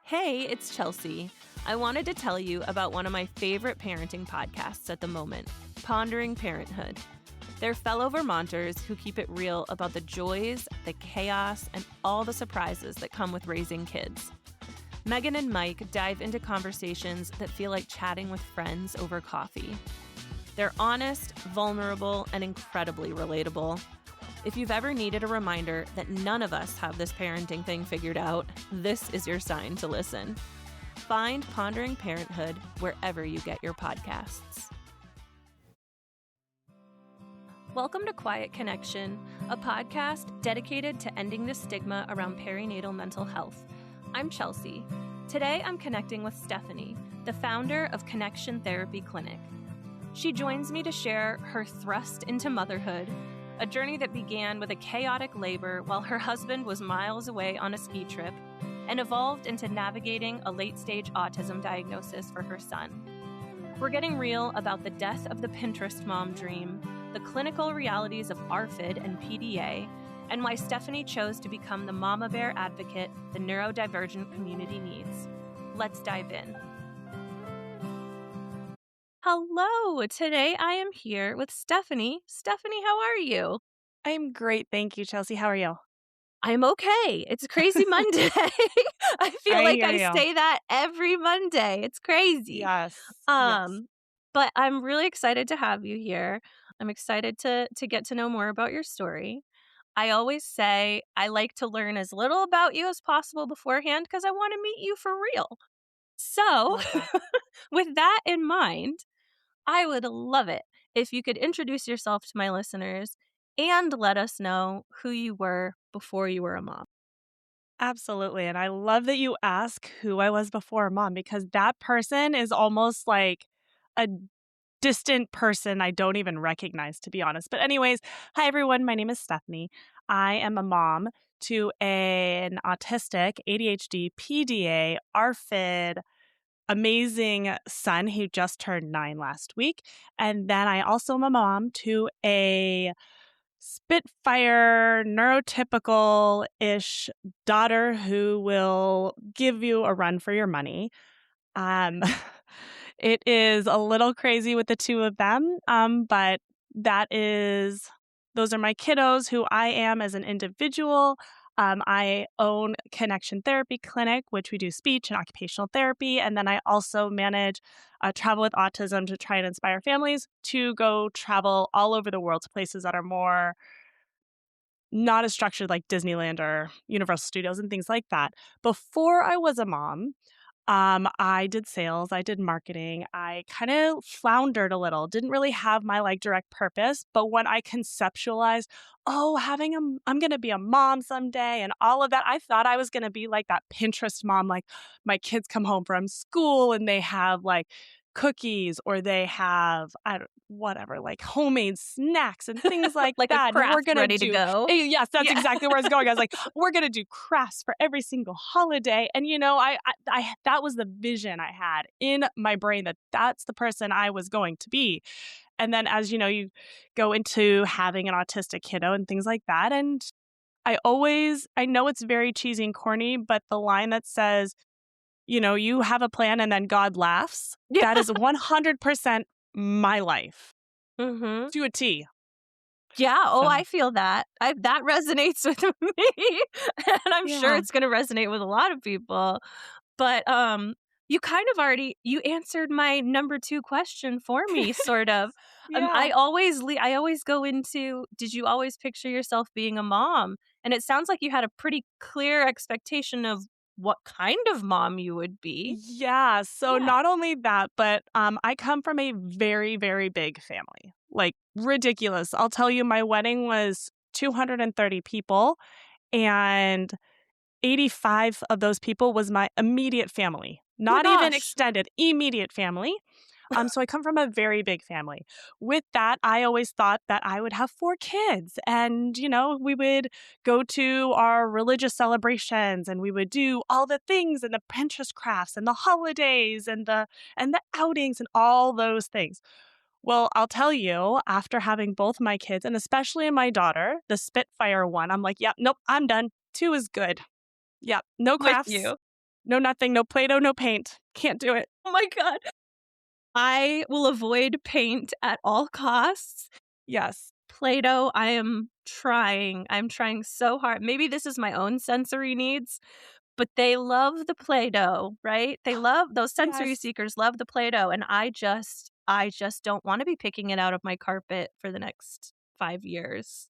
Hey, it's Chelsea. I wanted to tell you about one of my favorite parenting podcasts at the moment, Pondering Parenthood. They're fellow Vermonters who keep it real about the joys, the chaos, and all the surprises that come with raising kids. Megan and Mike dive into conversations that feel like chatting with friends over coffee. They're honest, vulnerable, and incredibly relatable. If you've ever needed a reminder that none of us have this parenting thing figured out, this is your sign to listen. Find Pondering Parenthood wherever you get your podcasts. Welcome to Quiet Connection, a podcast dedicated to ending the stigma around perinatal mental health. I'm Chelsea. Today I'm connecting with Stephanie, the founder of Connection Therapy Clinic. She joins me to share her thrust into motherhood, a journey that began with a chaotic labor while her husband was miles away on a ski trip, and evolved into navigating a late-stage autism diagnosis for her son. We're getting real about the death of the Pinterest mom dream, the clinical realities of ARFID and PDA, and why Stephanie chose to become the mama bear advocate the neurodivergent community needs. Let's dive in. Hello, today I am here with Stephanie. Stephanie, how are you? I'm great. Thank you, Chelsea. How are you? I'm okay. It's Crazy Monday. I feel like hear I you. say that every Monday. It's crazy. Yes. But I'm really excited to have you here. I'm excited to get to know more about your story. I always say I like to learn as little about you as possible beforehand because I want to meet you for real. So, with that in mind, I would love it if you could introduce yourself to my listeners and let us know who you were before you were a mom. Absolutely. And I love that you ask who I was before mom, because that person is almost like a distant person I don't even recognize, to be honest. But anyways, hi everyone. My name is Stephanie. I am a mom to an autistic, ADHD, PDA, ARFID, amazing son who just turned 9 last week. And then I also am a mom to a Spitfire, neurotypical-ish daughter who will give you a run for your money. Um, it is a little crazy with the two of them, but those are my kiddos, who I am as an individual. I own Connection Therapy Clinic, which we do speech and occupational therapy, and then I also manage Travel with Autism to try and inspire families to go travel all over the world to places that are more not as structured like Disneyland or Universal Studios and things like that. Before I was a mom, I did sales, I did marketing. I kind of floundered a little, didn't really have my direct purpose. But when I conceptualized, I'm going to be a mom someday and all of that, I thought I was going to be like that Pinterest mom. Like my kids come home from school and they have cookies, or they have homemade snacks and things like Like that. a craft We're gonna ready to go. Yes, that's Yeah. exactly where I was going. I was like, we're gonna do crafts for every single holiday, and I that was the vision I had in my brain, that's the person I was going to be. And then, as you know, you go into having an autistic kiddo and things like that, and I know it's very cheesy and corny, but the line that says, you have a plan and then God laughs. Yeah. That is 100% my life Mm-hmm. to a T. Yeah. Oh, So. I feel that. That resonates with me. And I'm sure Yeah. it's going to resonate with a lot of people. But you kind of you answered my number 2 question for me, sort of. Yeah. I always go into, did you always picture yourself being a mom? And it sounds like you had a pretty clear expectation of what kind of mom you would be. Yeah. So Yeah. not only that, but I come from a very, very big family. Ridiculous. I'll tell you, my wedding was 230 people, and 85 of those people was my immediate family. Not even extended, immediate family. So I come from a very big family. With that, I always thought that I would have 4 kids, and we would go to our religious celebrations, and we would do all the things and the Pinterest crafts and the holidays and the outings and all those things. Well, I'll tell you, after having both my kids, and especially my daughter, the Spitfire one, I'm like, yep, nope, I'm done. 2 is good. Yep, no With crafts. you. No nothing, no Play-Doh, no paint. Can't do it. Oh my God. I will avoid paint at all costs. Yes. Play-Doh, I am trying. I'm trying so hard. Maybe this is my own sensory needs, but they love the Play-Doh, right? They love those sensory Yes. seekers love the Play-Doh, and I just don't wanna be picking it out of my carpet for the next 5 years.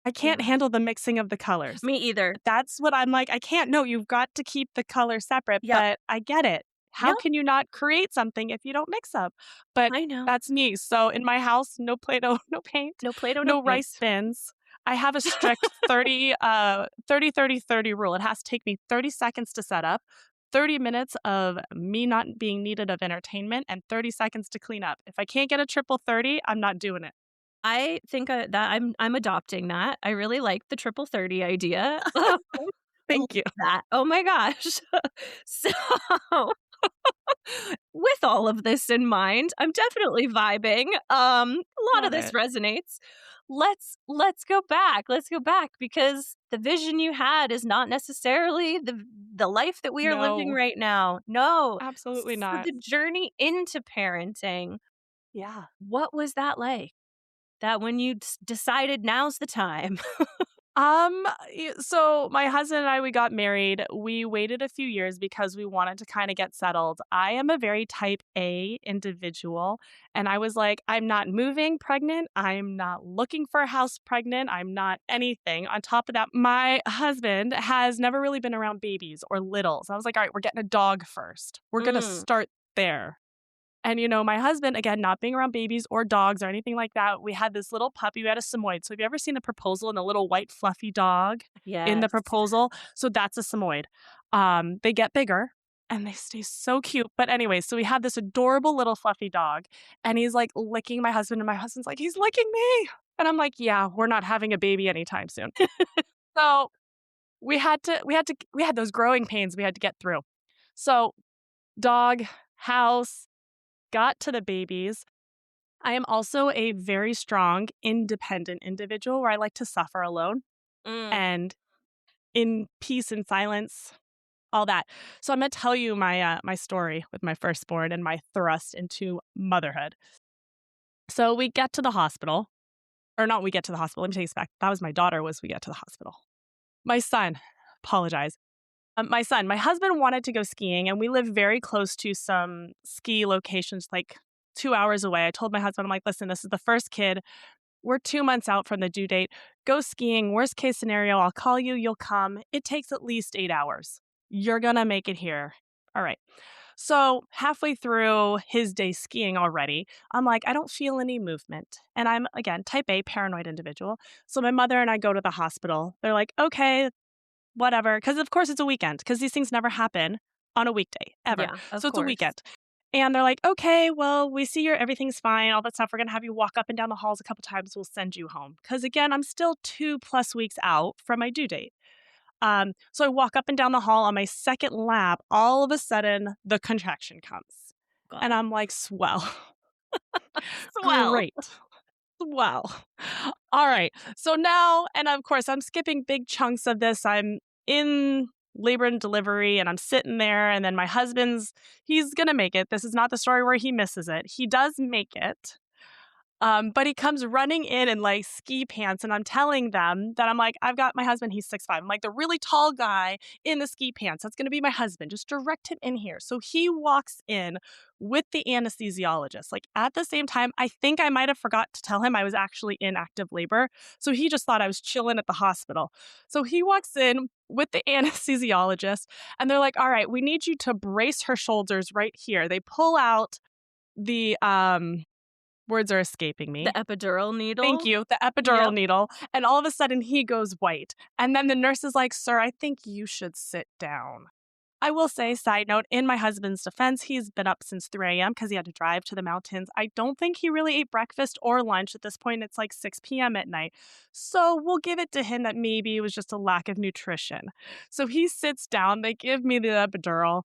I can't Yeah. handle the mixing of the colors. Me either. That's what I'm like, I can't. No, you've got to keep the colors separate, Yep. but I get it. How No, can you not create something if you don't mix up? But I know. that's me. So in my house, no Play-Doh, no paint, No Play-Doh, no no paint. rice bins. I have a strict 30 rule. It has to take me 30 seconds to set up, 30 minutes of me not being needed of entertainment, and 30 seconds to clean up. If I can't get a triple 30, I'm not doing it. I think, that I'm adopting that. I really like the triple 30 idea. I love Thank you. that. Oh my gosh. So, with all of this in mind, I'm definitely vibing. A lot of Love this it. resonates. Let's go back. Let's go back because the vision you had is not necessarily the life that we are living No, right now. No. absolutely So not. the journey into parenting, Yeah. what was that like? That when you decided now's the time. So my husband and I, we got married. We waited a few years because we wanted to kind of get settled. I am a very type A individual. And I was like, I'm not moving pregnant. I'm not looking for a house pregnant. I'm not anything. On top of that, my husband has never really been around babies or littles. I was like, all right, we're getting a dog first. We're going to Mm, start there. And, my husband, again, not being around babies or dogs or anything like that, we had this little puppy. We had a Samoyed. So have you ever seen the proposal and the little white fluffy dog in the yes. proposal? So that's a Samoyed. They get bigger and they stay so cute. But anyway, so we had this adorable little fluffy dog and he's like licking my husband and my husband's like, he's licking me. And I'm like, yeah, we're not having a baby anytime soon. So we had those growing pains we had to get through. So dog, house, got to the babies. I am also a very strong, independent individual where I like to suffer alone Mm, and in peace and silence, all that. So I'm going to tell you my story with my firstborn and my thrust into motherhood. So we get to the hospital, or not we get to the hospital. Let me take this back. That was my daughter was we get to the hospital. My son, apologize. My husband wanted to go skiing, and we live very close to some ski locations, like 2 hours away. I told my husband, I'm like, listen, this is the first kid. We're 2 months out from the due date. Go skiing. Worst case scenario, I'll call you. You'll come. It takes at least 8 hours. You're going to make it here. All right. So halfway through his day skiing already, I'm like, I don't feel any movement. And I'm, again, type A, paranoid individual. So my mother and I go to the hospital. They're like, okay, whatever. Because, of course, it's a weekend because these things never happen on a weekday ever. yeah, of So it's a course. weekend. And they're like, okay, well, we see everything's fine, all that stuff. We're going to have you walk up and down the halls a couple times. We'll send you home. Because again, I'm still 2+ weeks out from my due date. So I walk up and down the hall on my second lap. All of a sudden, the contraction comes. And God. I'm like, swell. Swell. Great. Swell. All right. So now, and of course, I'm skipping big chunks of this. I'm in labor and delivery and I'm sitting there and then my he's going to make it. This is not the story where he misses it. He does make it. But he comes running in like ski pants and I'm telling them that I'm like, I've got my husband, he's 6'5". I'm like the really tall guy in the ski pants. That's going to be my husband. Just direct him in here. So he walks in with the anesthesiologist. Like at the same time, I think I might have forgot to tell him I was actually in active labor. So he just thought I was chilling at the hospital. So he walks in with the anesthesiologist and they're like, all right, we need you to brace her shoulders right here. They pull out the, words are escaping me. The epidural Thank needle? you. The epidural Yep. needle. And all of a sudden he goes white. And then the nurse is like, sir, I think you should sit down. I will say, side note, in my husband's defense, he's been up since 3 a.m. because he had to drive to the mountains. I don't think he really ate breakfast or lunch at this point. It's like 6 p.m. at night. So we'll give it to him that maybe it was just a lack of nutrition. So he sits down. They give me the epidural.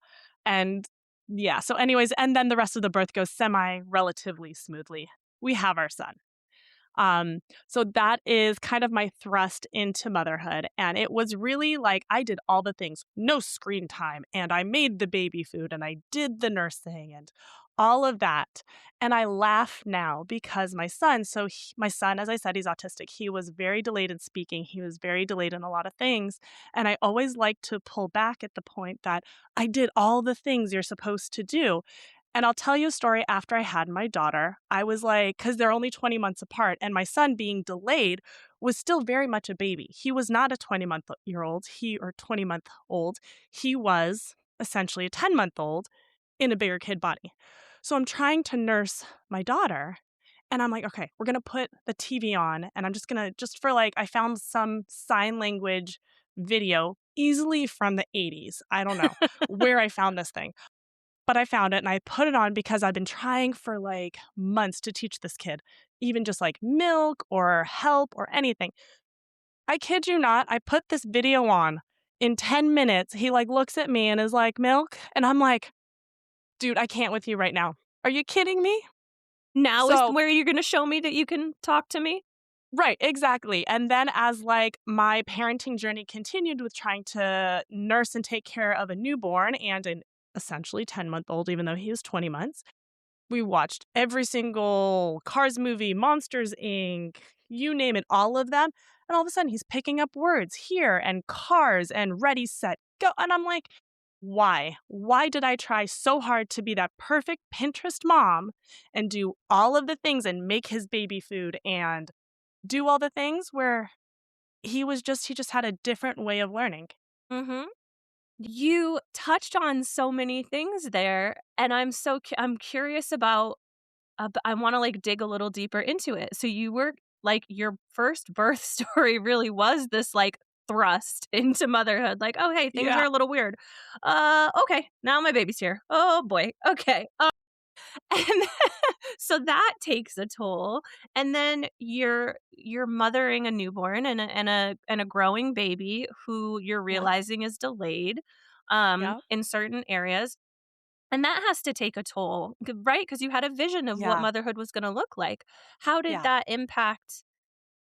And yeah, so anyways, and then the rest of the birth goes relatively smoothly. We have our son. So that is kind of my thrust into motherhood. And it was really like I did all the things, no screen time, and I made the baby food and I did the nursing and all of that. And I laugh now because my son, as I said, he's autistic. He was very delayed in speaking. He was very delayed in a lot of things. And I always like to pull back at the point that I did all the things you're supposed to do. And I'll tell you a story after I had my daughter. I was like, because they're only 20 months apart, and my son being delayed was still very much a baby. He was not a 20-month-old, or 20-month old. He was essentially a 10-month old in a bigger kid body. So I'm trying to nurse my daughter, and I'm like, okay, we're going to put the TV on, and I'm just going to, just for like, I found some sign language video easily from the 80s. I don't know where I found this thing. But I found it and I put it on because I've been trying for like months to teach this kid, even just like milk or help or anything. I kid you not, I put this video on. In 10 minutes, he like looks at me and is like, milk. And I'm like, dude, I can't with you right now. Are you kidding me? Now is So, where you're going to show me that you can talk to me? right, exactly. And then as like my parenting journey continued with trying to nurse and take care of a newborn and an essentially 10-month-old, even though he was 20 months, we watched every single Cars movie, Monsters Inc., you name it, all of them. And all of a sudden, he's picking up words here and cars and ready, set, go. And I'm like, why? Why did I try so hard to be that perfect Pinterest mom and do all of the things and make his baby food and do all the things where he just had a different way of learning? Mhm. You touched on so many things there, and I'm curious about, I wanna, like, dig a little deeper into it. So you were like, your first birth story really was this, like, thrust into motherhood, like, "Oh, hey, things are Yeah. a little weird. Okay, now my baby's here. Oh, boy. Okay." And so that takes a toll, and then you're mothering a newborn and a growing baby who you're Yeah. realizing is delayed, Yeah. in certain areas, and that has to take a toll, right? Because you had a vision of what Yeah. motherhood was gonna look like. How did Yeah. that impact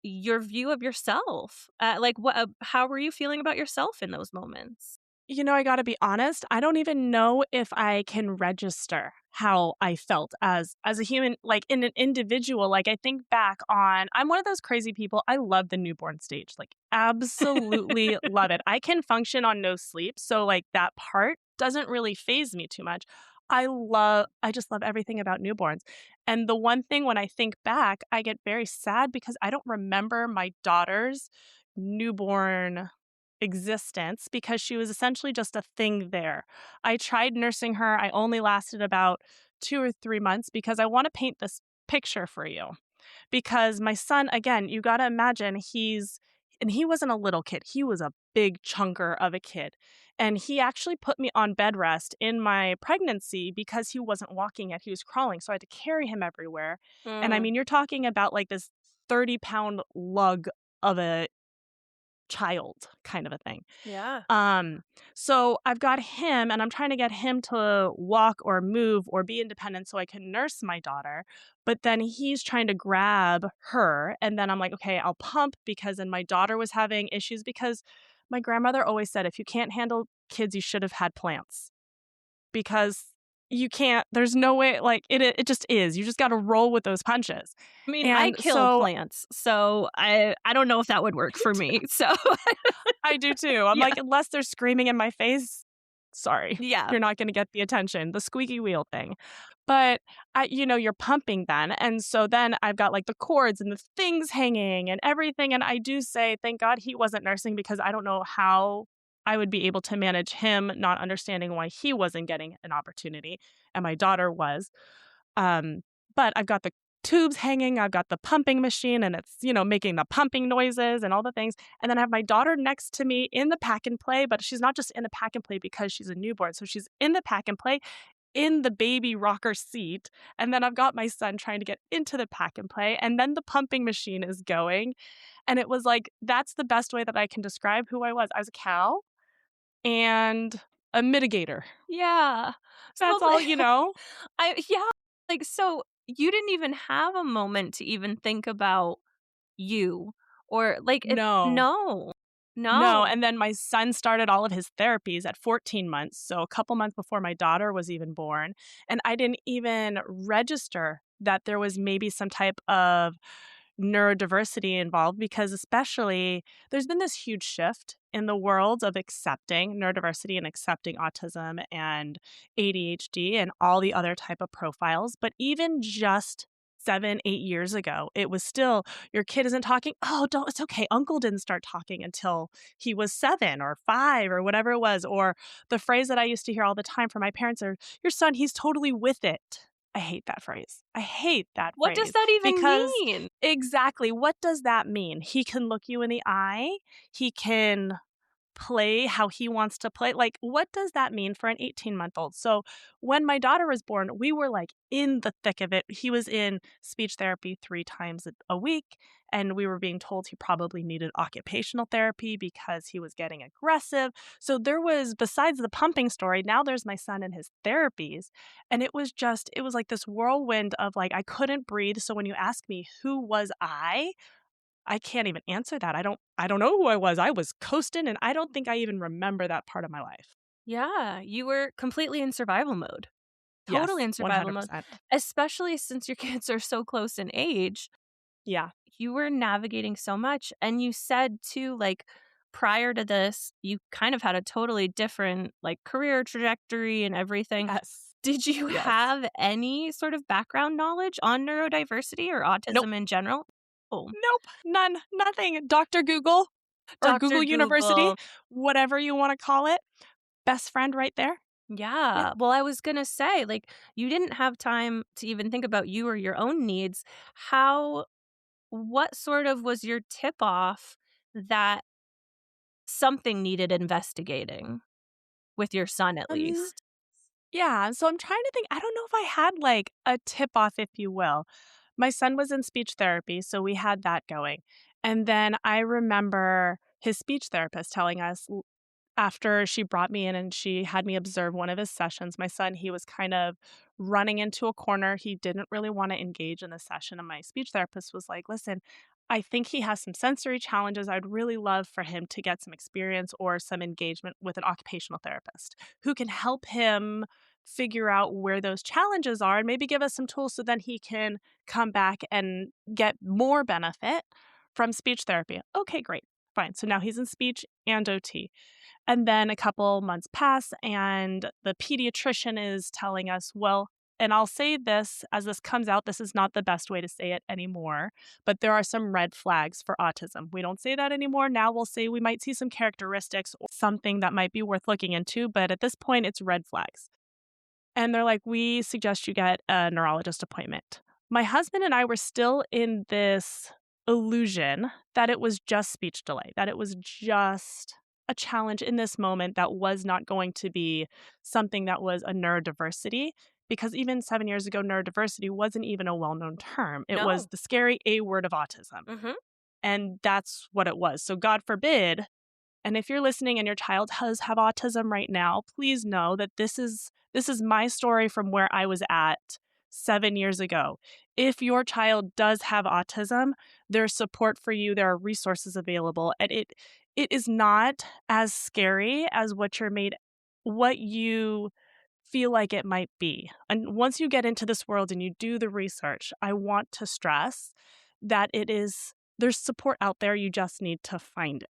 your view of yourself? Like, how were you feeling about yourself in those moments? I gotta be honest, I don't even know if I can register how I felt as a human, like, in an individual. Like, I think back on I'm one of those crazy people, I love the newborn stage, like, absolutely love it. I can function on no sleep, so, like, that part doesn't really phase me too much. I just love everything about newborns, and the one thing when I think back, I get very sad because I don't remember my daughter's newborn existence because she was essentially just a thing there. I tried nursing her. I only lasted about 2 or 3 months because I want to paint this picture for you. Because my son, again, you got to imagine he wasn't a little kid. He was a big chunker of a kid. And he actually put me on bed rest in my pregnancy because he wasn't walking yet. He was crawling. So I had to carry him everywhere. And I Mm, mean, you're talking about like this 30-pound lug of a child kind of a thing. yeah. Um, so I've got him and I'm trying to get him to walk or move or be independent so I can nurse my daughter. But then he's trying to grab her. And then I'm like, okay, I'll pump because then my daughter was having issues because my grandmother always said, if you can't handle kids, you should have had plants because you can't, there's no way, like it just is. You just got to roll with those punches. I mean, I And kill so plants, so I don't know if that would work for me. So I do too. I'm yeah, like, unless they're screaming in my face, sorry, yeah. you're not going to get the attention, the squeaky wheel thing. But you're pumping then. And so then I've got like the cords and the things hanging and everything. And I do say, thank God he wasn't nursing because I don't know how I would be able to manage him not understanding why he wasn't getting an opportunity and my daughter was. Um, but I've got the tubes hanging, I've got the pumping machine, and it's, making the pumping noises and all the things. And then I have my daughter next to me in the pack and play, but she's not just in the pack and play because she's a newborn. So she's in the pack and play in the baby rocker seat. And then I've got my son trying to get into the pack and play. And then the pumping machine is going. And it was like, that's the best way that I can describe who I was. I was a cow and a mitigator. Yeah. So, That's all, you know? I yeah, like, so you didn't even have a moment to even think about you or like if No. no. No, No. and then my son started all of his therapies at 14 months, so a couple months before my daughter was even born, and I didn't even register that there was maybe some type of neurodiversity involved because especially there's been this huge shift in the world of accepting neurodiversity and accepting autism and ADHD and all the other type of profiles, but even just 7, 8 years ago, it was still your kid isn't talking. Oh, don't it's okay. Uncle didn't start talking until he was 7 or 5 or whatever it was. Or the phrase that I used to hear all the time from my parents are, your son, he's totally with it. I hate that phrase. I hate that What does phrase that even because mean? exactly what does that mean? He can look you in the eye. He can play how he wants to play. Like, what does that mean for an 18-month-old? So, when my daughter was born, we were like in the thick of it. He was in speech therapy 3 times a week, and we were being told he probably needed occupational therapy because he was getting aggressive. So, there was, besides the pumping story, now there's my son and his therapies. And it was like this whirlwind of like, I couldn't breathe. So, when you ask me, who was I can't even answer that. I don't know who I was. I was coasting, and I don't think I even remember that part of my life. Yeah, you were completely in survival mode. Totally Yes, in survival mode, 100%. especially since your kids are so close in age. Yeah. You were navigating so much, and you said too, like, prior to this, you kind of had a totally different, like, career trajectory and everything. Yes. Did you Yes. have any sort of background knowledge on neurodiversity or Nope. autism in general? Oh, Nope. None. Nothing. Doctor Google or Doctor Google University, Google. whatever you wanna call it. Best friend right there. Yeah. Yeah. Well, I was gonna say, like, you didn't have time to even think about you or your own needs. How what sort of was your tip off that something needed investigating with your son, at Um least? Yeah, so I'm trying to think, I don't know if I had, like, a tip off, if you will. My son was in speech therapy, so we had that going, and then I remember his speech therapist telling us after she brought me in and she had me observe one of his sessions, my son, he was kind of running into a corner. He didn't really want to engage in the session. And my speech therapist was like, listen, I think he has some sensory challenges. I'd really love for him to get some experience or some engagement with an occupational therapist who can help him figure out where those challenges are and maybe give us some tools so then he can come back and get more benefit from speech therapy. Okay, great. Fine. So now he's in speech and OT. And then a couple months pass, and the pediatrician is telling us, well, and I'll say this as this comes out, this is not the best way to say it anymore, but there are some red flags for autism. We don't say that anymore. Now we'll say we might see some characteristics or something that might be worth looking into, but at this point, it's red flags. And they're like, we suggest you get a neurologist appointment. My husband and I were still in this illusion that it was just speech delay, that it was just a challenge in this moment that was not going to be something that was a neurodiversity. Because even 7 years ago, neurodiversity wasn't even a well known term. It was No. the scary A word of autism. Mhm. And that's what it was. So, God forbid, and if you're listening and your child does have autism right now, please know that this is my story from where I was at 7 years ago. If your child does have autism, there's support for you, there are resources available, and it is not as scary as what you feel like it might be. And once you get into this world and you do the research, I want to stress that there's support out there, you just need to find it.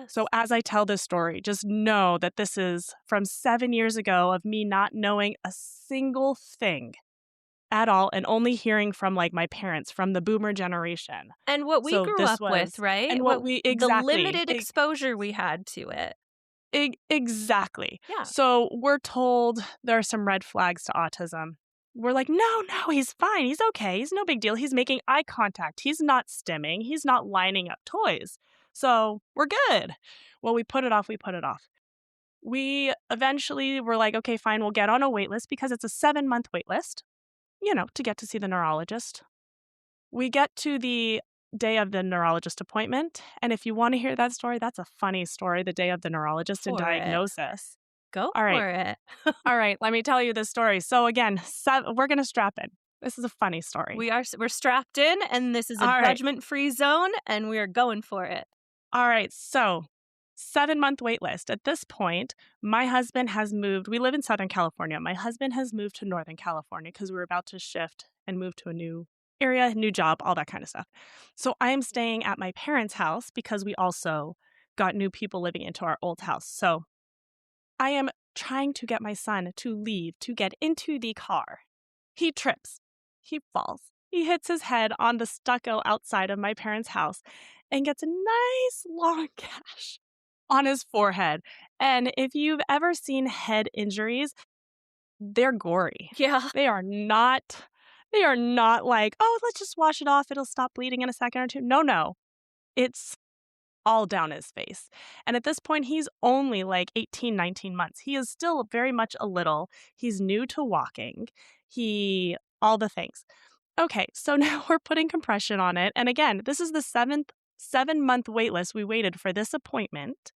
So Yes. as I tell this story, just know that this is from 7 years ago of me not knowing a single thing at all and only hearing from, like, my parents from the boomer generation. And what we So grew this up with, was right? and what What we the exactly, limited exposure we had to it. exactly. Yeah. So we're told there are some red flags to autism. We're like, "No, no, he's fine. He's okay. He's no big deal. He's making eye contact. He's not stimming. He's not lining up toys. So we're good." Well, we put it off, we put it off. We eventually were like, okay, fine, we'll get on a wait list because it's a 7-month wait list, to get to see the neurologist. We get to the day of the neurologist appointment. And if you want to hear that story, that's a funny story, the day of the neurologist and For it. diagnosis. Go All right. for it. All right. Let me tell you this story. So, again, we're going to strap in. This is a funny story. We're strapped in, and this is a All right. judgment-free zone, and we are going for it. All right. So 7-month wait list. At this point, my husband has moved. We live in Southern California. My husband has moved to Northern California because we were about to shift and move to a new area, new job, all that kind of stuff. So I am staying at my parents' house because we also got new people living into our old house. So I am trying to get my son to leave to get into the car. He trips. He falls. He hits his head on the stucco outside of my parents' house and gets a nice long gash on his forehead. And if you've ever seen head injuries, they're gory. Yeah. They are not like, oh, let's just wash it off. It'll stop bleeding in a second or two. No. It's all down his face. And at this point, he's only like 18, 19 months. He is still very much a little. He's new to walking. All the things. Okay, so now we're putting compression on it. And again, this is the 7-month wait list. We waited for this appointment.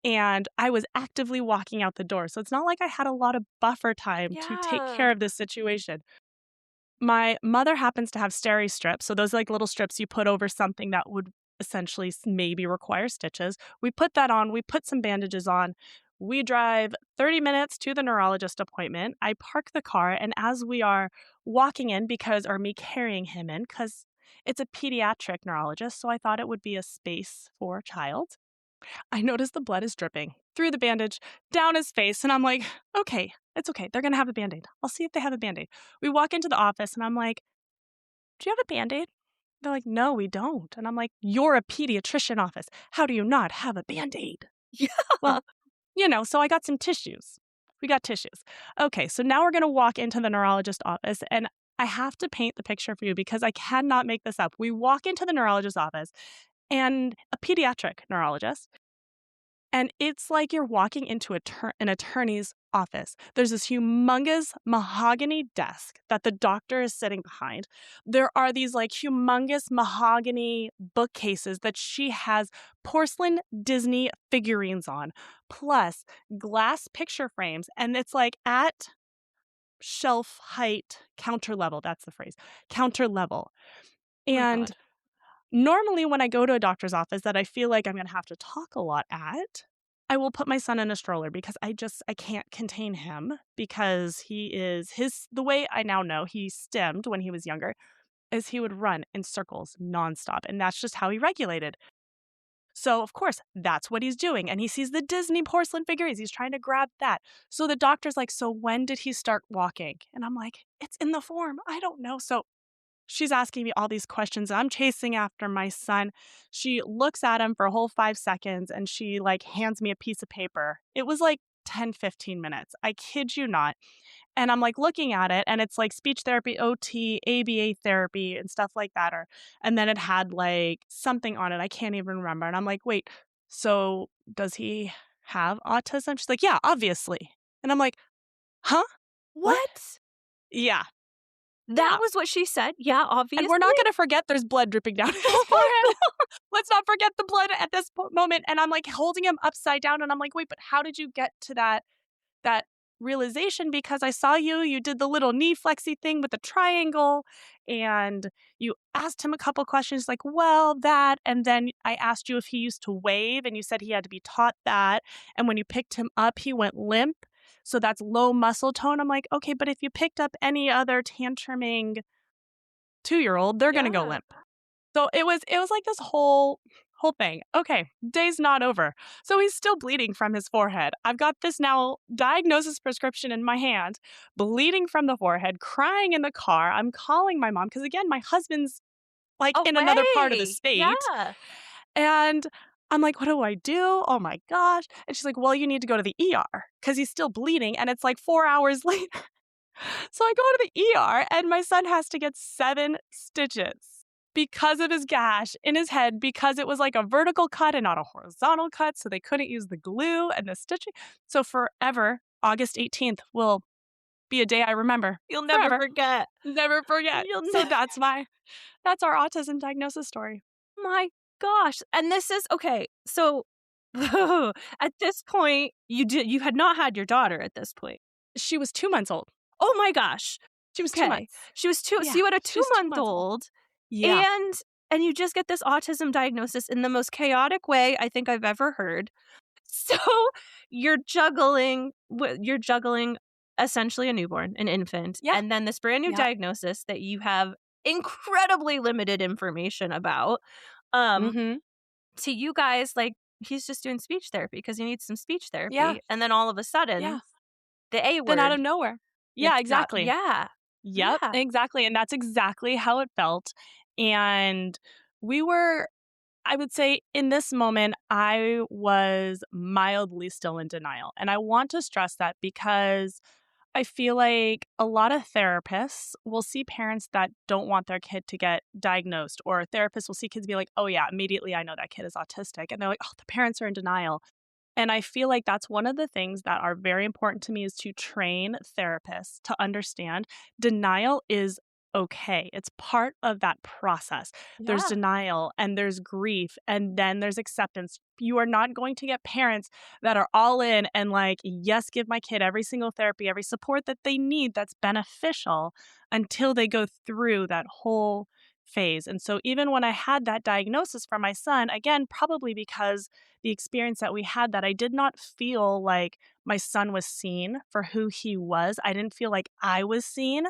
And I was actively walking out the door. So it's not like I had a lot of buffer time to take care of this situation. My mother happens to have steri strips. So those are like little strips you put over something that would essentially maybe require stitches. We put that on. We put some bandages on. We drive 30 minutes to the neurologist appointment. I park the car. And as we are walking in me carrying him in, because it's a pediatric neurologist, so I thought it would be a space for a child. I notice the blood is dripping through the bandage down his face. And I'm like, okay, it's okay. They're going to have a Band-Aid. I'll see if they have a Band-Aid. We walk into the office and I'm like, do you have a Band-Aid? They're like, no, we don't. And I'm like, you're a pediatrician office. How do you not have a Band-Aid? Yeah. Well, so I got some tissues. We got tissues. Okay, so now we're going to walk into the neurologist office. And I have to paint the picture for you because I cannot make this up. We walk into the neurologist's office and a pediatric neurologist. And it's like you're walking into an attorney's office. There's this humongous mahogany desk that the doctor is sitting behind. There are these like humongous mahogany bookcases that she has porcelain Disney figurines on, plus glass picture frames. And it's like at shelf height, counter level. That's the phrase, counter level. And normally when I go to a doctor's office that I feel like I'm going to have to talk a lot at, I will put my son in a stroller because I can't contain him because the way I now know he stemmed when he was younger is he would run in circles nonstop. And that's just how he regulated. So of course, that's what he's doing. And he sees the Disney porcelain figurines. He's trying to grab that. So the doctor's like, so when did he start walking? And I'm like, it's in the form. I don't know. So she's asking me all these questions. I'm chasing after my son. She looks at him for a whole 5 seconds and she like hands me a piece of paper. It was like 10, 15 minutes. I kid you not. And I'm like looking at it and it's like speech therapy, OT, ABA therapy and stuff like that. And then it had like something on it. I can't even remember. And I'm like, wait, so does he have autism? She's like, yeah, obviously. And I'm like, huh? What? Yeah. That was what she said. Yeah, obviously. And we're not going to forget there's blood dripping down his forehead. Let's not forget the blood at this moment. And I'm like holding him upside down. And I'm like, wait, but how did you get to that realization? Because I saw you did the little knee flexy thing with the triangle. And you asked him a couple questions like, well, that. And then I asked you if he used to wave. And you said he had to be taught that. And when you picked him up, he went limp. So that's low muscle tone. I'm like, okay, but if you picked up any other tantruming 2-year-old, they're going to go limp. So it was like this whole thing. Okay, day's not over. So he's still bleeding from his forehead. I've got this now diagnosis prescription in my hand, bleeding from the forehead, crying in the car. I'm calling my mom because again, my husband's like in another part of the state. Yeah. And I'm like, what do I do? Oh my gosh. And she's like, well, you need to go to the ER because he's still bleeding. And it's like 4 hours later. So I go to the ER and my son has to get 7 stitches because of his gash in his head because it was like a vertical cut and not a horizontal cut. So they couldn't use the glue and the stitching. So forever, August 18th will be a day I remember. You'll never forget. Never forget. That's our autism diagnosis story. My gosh. And this is okay. So at this point, you had not had your daughter at this point. She was 2 months old. Oh my gosh. She was 2 Okay. months. She was 2, so Yeah, you had a she was 2 months old. 2-month-old, Yeah. and you just get this autism diagnosis in the most chaotic way I think I've ever heard. So, you're juggling essentially a newborn, an infant, Yeah. and then this brand new Yep. diagnosis that you have incredibly limited information about. Um, Mhm. to you guys, like, he's just doing speech therapy because he needs some speech Yeah. therapy, and then all of a Yeah. sudden, the A Then out of word nowhere. Yeah, gets dropped. exactly. Yeah. Yep, Yeah. exactly, and that's exactly how it felt, and we were I would say in this moment, I was mildly still in denial, and I want to stress that because I feel like a lot of therapists will see parents that don't want their kid to get diagnosed, or therapists will see kids be like, "Oh, yeah, immediately I know that kid is autistic," and they're like, "Oh, the parents are in denial." And I feel like that's one of the things that are very important to me is to train therapists to understand denial is okay. It's part of that process. There's Yeah. denial and there's grief and then there's acceptance. You are not going to get parents that are all in and like, yes, give my kid every single therapy, every support that they need that's beneficial until they go through that whole phase. And so even when I had that diagnosis for my son, again, probably because the experience that we had that I did not feel like my son was seen for who he was. I didn't feel like I was seen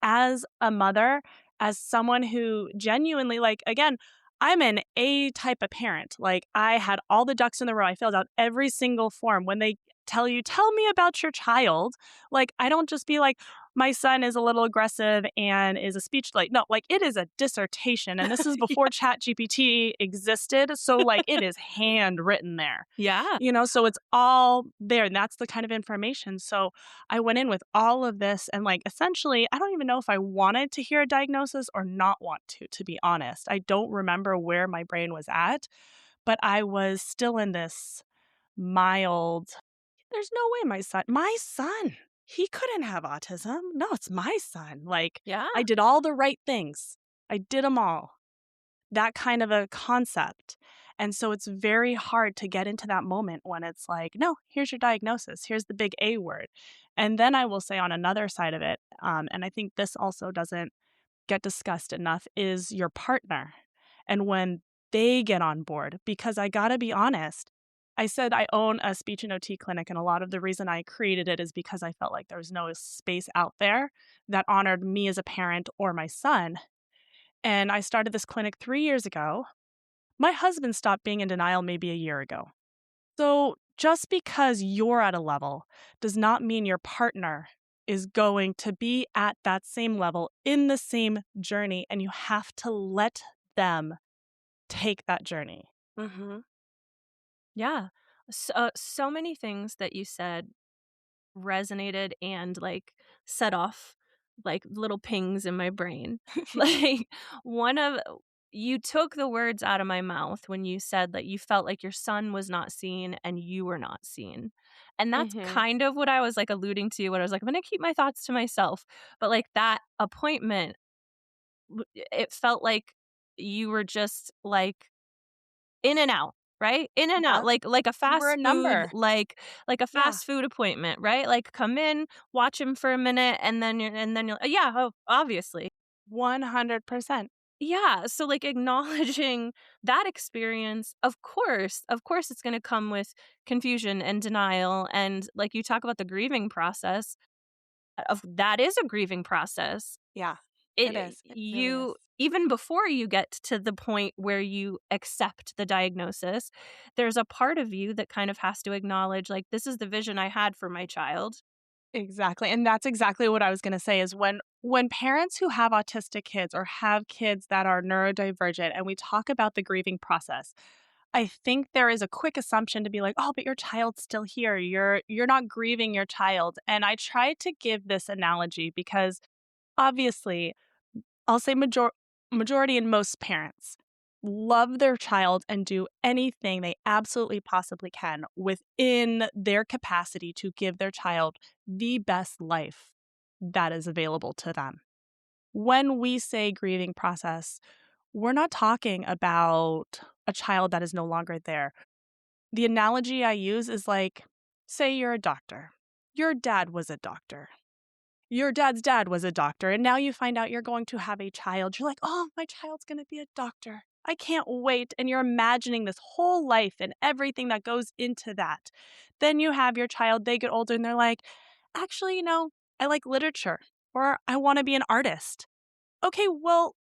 as a mother, as someone who genuinely, like, again, I'm an A type of parent. Like, I had all the ducks in the row. I filled out every single form. When they tell you, tell me about your child, like, I don't just be like, my son is a little aggressive and is a speech like no, like it is a dissertation. And this is before Chat GPT existed. So like it is handwritten there. Yeah. So it's all there. And that's the kind of information. So I went in with all of this and like essentially, I don't even know if I wanted to hear a diagnosis or not want to be honest. I don't remember where my brain was at, but I was still in this mild there's no way my son, he couldn't have autism. No, it's my son. Like, Yeah. I did all the right things. I did them all. That kind of a concept. And so it's very hard to get into that moment when it's like, no, here's your diagnosis. Here's the big A word. And then I will say on another side of it, and I think this also doesn't get discussed enough, is your partner. And when they get on board, because I gotta be honest, I said I own a speech and OT clinic, and a lot of the reason I created it is because I felt like there was no space out there that honored me as a parent or my son. And I started this clinic 3 years ago. My husband stopped being in denial maybe a year ago. So just because you're at a level does not mean your partner is going to be at that same level in the same journey, and you have to let them take that journey. Mhm. Yeah. So many things that you said resonated and, like, set off, like, little pings in my brain. Like, one of you took the words out of my mouth when you said that you felt like your son was not seen and you were not seen. And that's Mhm. kind of what I was, like, alluding to when I was like, "I'm gonna keep my thoughts to myself." But, like, that appointment, it felt like you were just, like, in and out, right? In and out, Yeah. like a You were a fast food number. like a Yeah. fast food appointment, right? Like, come in, watch him for a minute, and then you'll yeah, oh, obviously. 100%. Yeah, so, like, acknowledging that experience, of course, it's gonna come with confusion and denial, and, like, you talk about the grieving process, of that is a grieving process. Yeah. It It is. It really is. you even before you get to the point where you accept the diagnosis, there's a part of you that kind of has to acknowledge, like, "This is the vision I had for my child." Exactly, and that's exactly what I was gonna say is when parents who have autistic kids or have kids that are neurodivergent and we talk about the grieving process, I think there is a quick assumption to be like, "Oh, but your child's still here. You're not grieving your child." And I try to give this analogy because obviously I'll say majority and most parents love their child and do anything they absolutely possibly can within their capacity to give their child the best life that is available to them. When we say grieving process, we're not talking about a child that is no longer there. The analogy I use is like, say you're a doctor. Your dad was a doctor. your dad's dad was a doctor, and now you find out you're going to have a child. You're like, oh, my child's going to be a doctor. I can't wait. And you're imagining this whole life and everything that goes into that. Then you have your child, they get older, and they're like, actually, I like literature, or I want to be an artist. Okay, well,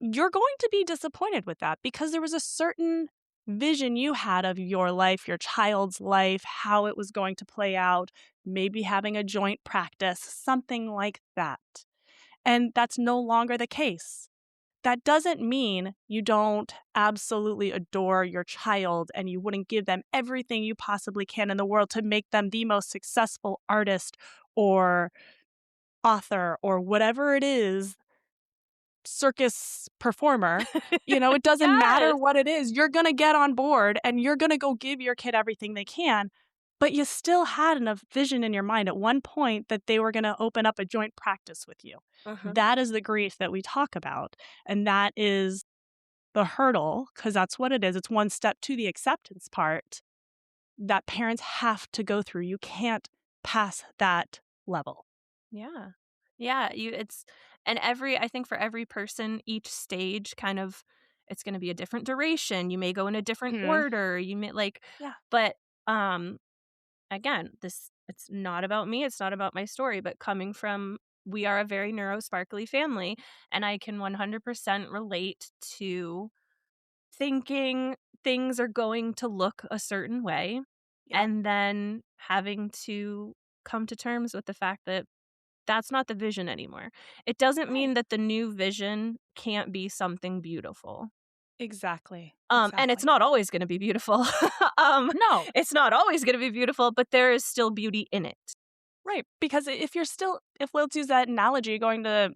you're going to be disappointed with that because there was a certain vision you had of your life, your child's life, how it was going to play out, maybe having a joint practice, something like that. And that's no longer the case. That doesn't mean you don't absolutely adore your child and you wouldn't give them everything you possibly can in the world to make them the most successful artist or author or whatever it is, circus performer. It doesn't matter Yes. what it is. You're going to get on board and you're going to go give your kid everything they can. But you still had enough vision in your mind at one point that they were going to open up a joint practice with you. Uh-huh. That is the grief that we talk about. And that is the hurdle, because that's what it is. It's one step to the acceptance part that parents have to go through. You can't pass that level. Yeah. Yeah, I think for every person, each stage kind of, it's going to be a different duration. You may go in a different Hmm. order. You may Yeah. but um again, it's not about me, it's not about my story, but coming from, we are a very neurosparkly family, and I can 100% relate to thinking things are going to look a certain way, Yep. and then having to come to terms with the fact that that's not the vision anymore. It doesn't Right. mean that the new vision can't be something beautiful. Exactly. And it's Exactly. not always gonna be beautiful. Um, No. it's not always gonna be beautiful, but there is still beauty in it. Right, because if let's use that analogy, going to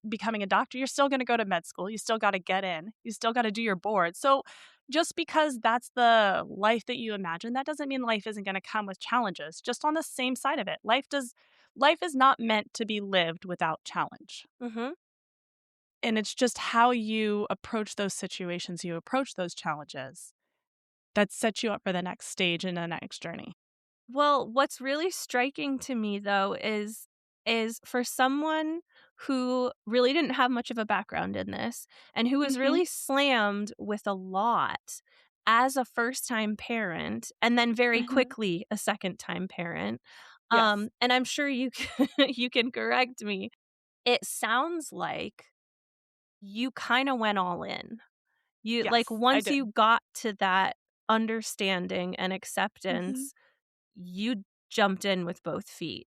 becoming a doctor, you're still gonna go to med school, you still gotta get in, you still gotta do your board. So, just because that's the life that you imagine, that doesn't mean life isn't gonna come with challenges. Just on the same side of it, life is not meant to be lived without challenge. Mhm. And it's just how you approach those situations, you approach those challenges that sets you up for the next stage in the next journey. Well, what's really striking to me though is for someone who really didn't have much of a background in this and who was Mhm. really slammed with a lot as a first-time parent and then very Mhm. quickly a second-time parent. Yes. And I'm sure you can, you can correct me. It sounds like you kinda went all in. You like, Yes, I once did. you got to that understanding and Mhm. acceptance, you jumped in with both feet.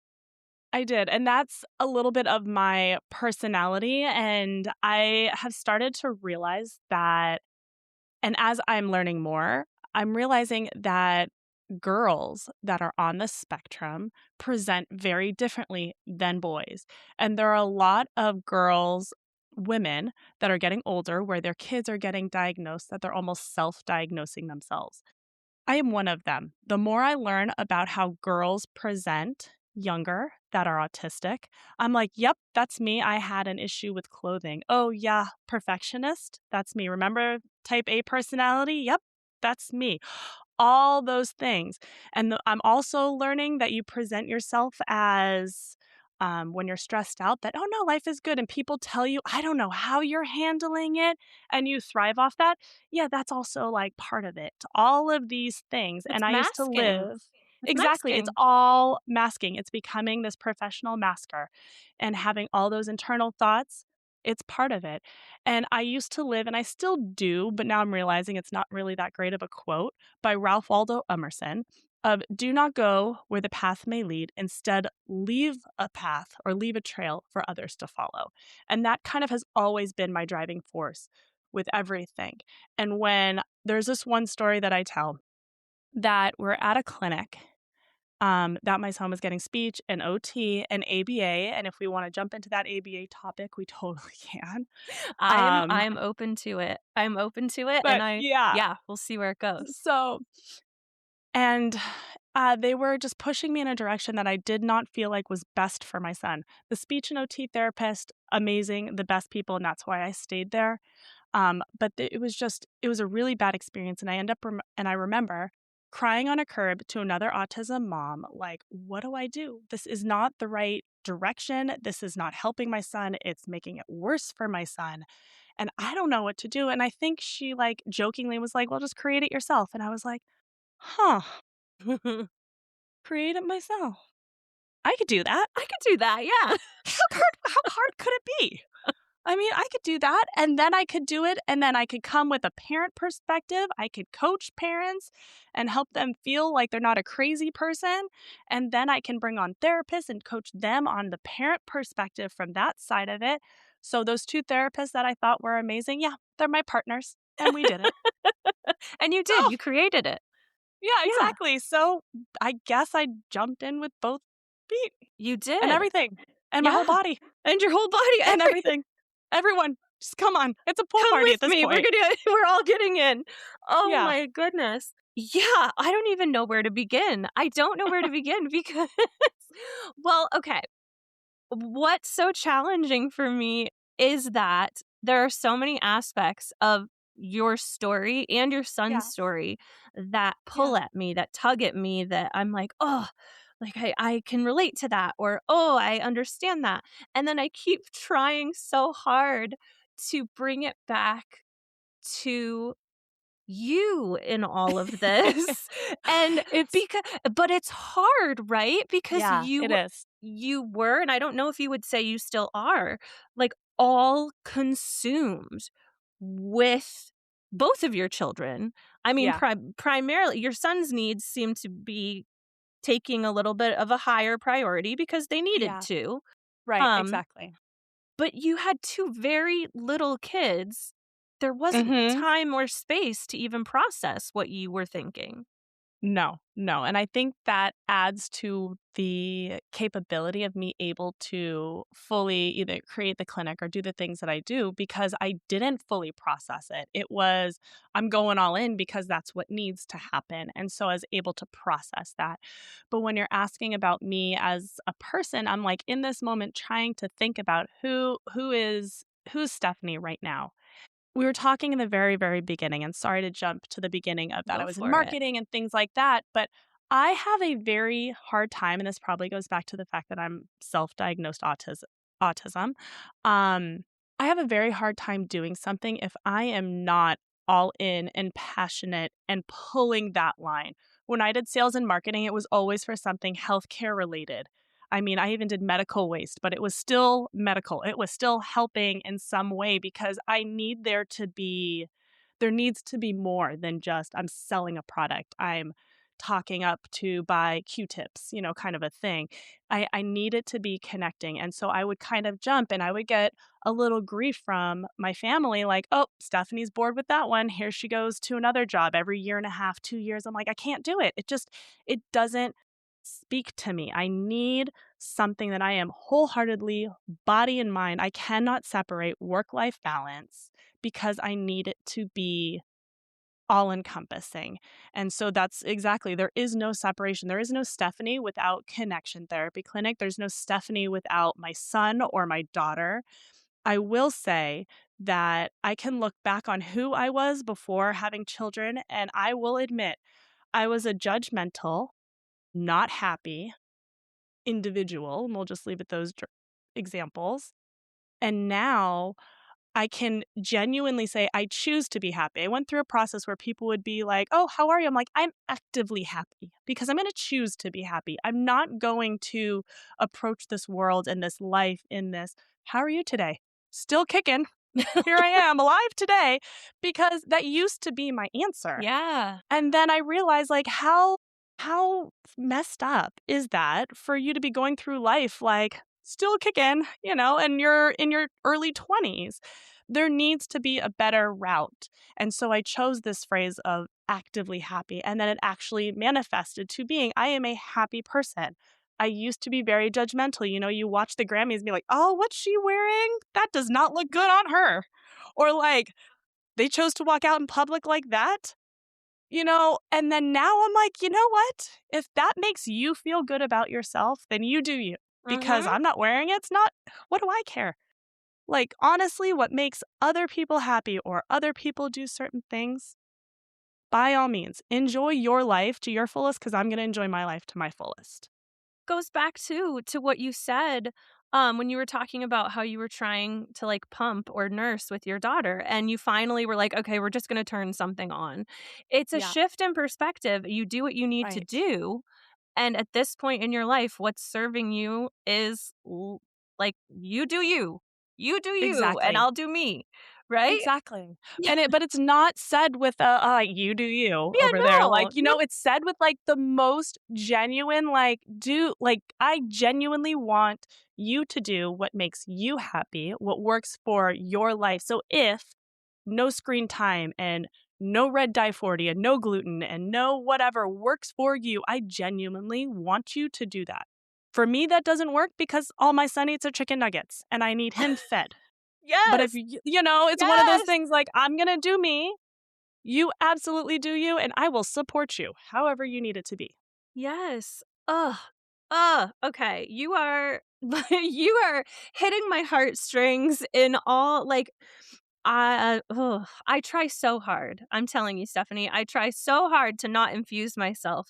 I did, and that's a little bit of my personality, and I have started to realize that, and as I'm learning more, I'm realizing that girls that are on the spectrum present very differently than boys. And there are a lot of women that are getting older where their kids are getting diagnosed that they're almost self-diagnosing themselves. I am one of them. The more I learn about how girls present younger that are autistic, I'm like, yep, that's me. I had an issue with clothing. Oh, yeah, perfectionist. That's me. Remember type A personality? Yep, that's me. All those things. And I'm also learning that you present yourself as when you're stressed out, that, oh no, life is good. And people tell you, I don't know how you're handling it, and you thrive off that. Yeah, that's also like part of it. All of these things. It's And I used to masking. live. It's Exactly. It's masking. all masking. It's becoming this professional masker and having all those internal thoughts. It's part of it. And I used to live, and I still do, but now I'm realizing it's not really that great of a quote by Ralph Waldo Emerson of do not go where the path may lead. Instead, leave a path or leave a trail for others to follow. And that kind of has always been my driving force with everything. And when there's this one story that I tell that we're at a clinic that my son was getting speech and OT and ABA. And if we want to jump into that ABA topic, we totally can. Um, I'm open to it. I'm open to it, and but yeah, yeah, we'll see where it goes. so and they were just pushing me in a direction that I did not feel like was best for my son. The speech and OT therapist, amazing, the best people, and that's why I stayed there. But it was a really bad experience, and I remember crying on a curb to another autism mom, like, what do I do? This is not the right direction. This is not helping my son. It's making it worse for my son. And I don't know what to do. And I think she like jokingly was like, well, just create it yourself. And I was like, huh, create it myself. I could do that. I could do that, yeah. How hard could it be? I mean, I could do that, and then I could do it, and then I could come with a parent perspective. I could coach parents and help them feel like they're not a crazy person, and then I can bring on therapists and coach them on the parent perspective from that side of it. So those 2 therapists that I thought were amazing, yeah, they're my partners, and we did it. And you did. So, You created it. yeah, Yeah, exactly. So I guess I jumped in with both feet you and did. everything, and my Yeah. whole body, And your whole body, and everything. Everyone, just come on. It's a pool come party with at this me. point. We're all getting in. Oh Yeah. my goodness. Yeah, I don't even know where to begin. I don't know where to begin because, well, okay. What's so challenging for me is that there are so many aspects of your story and your son's Yes. story that pull Yeah. at me, that tug at me, that I'm like, oh, like I can relate to that, or oh, I understand that. And then I keep trying so hard to bring it back to you in all of this. And It's because but it's hard, right? Because yeah, it is. you were, and I don't know if you would say you still are, like all consumed with both of your children. I mean, Yeah. primarily your son's needs seem to be taking a little bit of a higher priority because they needed Yeah. to. Right, Um, exactly. but you had 2 very little kids. There wasn't Mhm. time or space to even process what you were thinking. No, no, and I think that adds to the capability of me able to fully either create the clinic or do the things that I do because I didn't fully process it. It was, I'm going all in because that's what needs to happen, and so I was able to process that. But when you're asking about me as a person, I'm, like, in this moment trying to think about who's Stephanie right now? We were talking in the very, very beginning, and sorry to jump to the beginning of that. I Go was in for it. marketing and things like that, but I have a very hard time, and this probably goes back to the fact that I'm self-diagnosed autism. Um, I have a very hard time doing something if I am not all in and passionate and pulling that line. When I did sales and marketing, it was always for something healthcare related. I mean, I even did medical waste, but it was still medical. It was still helping in some way because there needs to be more than just I'm selling a product. I'm talking up to buy Q-tips, kind of a thing. I need it to be connecting. And so I would kind of jump and I would get a little grief from my family, like, oh, Stephanie's bored with that one. Here she goes to another job every year and a half, 2 years. I'm like, I can't do it. It doesn't speak to me. I need something that I am wholeheartedly body and mind. I cannot separate work life balance because I need it to be all encompassing. And so that's exactly, there is no separation. There is no Stephanie without Connection Therapy Clinic. There's no Stephanie without my son or my daughter. I will say that I can look back on who I was before having children, and I will admit I was a judgmental, not happy individual, and we'll just leave it those examples. And now I can genuinely say I choose to be happy. I went through a process where people would be like, "Oh, how are you?" I'm like, "I'm actively happy because I'm going to choose to be happy. I'm not going to approach this world and this life in this, how are you today? Still kicking. Here I am alive today," because that used to be my answer. Yeah. And then I realized, like, how messed up is that for you to be going through life, like, still kicking, and you're in your early 20s. There needs to be a better route. And so I chose this phrase of actively happy, and then it actually manifested to being, I am a happy person. I used to be very judgmental. You watch the Grammys and be like, "Oh, what's she wearing? That does not look good on her." Or like, they chose to walk out in public like that? And then now I'm like, you know what? If that makes you feel good about yourself, then you do you. Because Mhm. I'm not wearing it. It's not, what do I care? Like, honestly, what makes other people happy or other people do certain things, by all means, enjoy your life to your fullest because I'm going to enjoy my life to my fullest. Goes back to what you said, when you were talking about how you were trying to, like, pump or nurse with your daughter, and you finally were like, "Okay, we're just gonna turn something on." It's a Yeah, shift in perspective. You do what you need to right. do, and at this point in your life, what's serving you is like, you do you. You do you, and Exactly. I'll do me, right? Exactly. Yeah, And but it's not said with a, you do you yeah, over there. no, Like, no. it's said with like the most genuine, like, I genuinely want you to do what makes you happy, what works for your life. So if no screen time and no red dye 40 and no gluten and no whatever works for you, I genuinely want you to do that. For me, that doesn't work because all my son eats are chicken nuggets and I need him fed. But if Yes, it's one of those yes. things like, I'm gonna do me, you absolutely do you, and I will support you however you need it to be. Yes. Ugh. Ugh. Okay. You are you are hitting my heartstrings in all like I try so hard. I'm telling you, Stephanie, I try so hard to not infuse myself,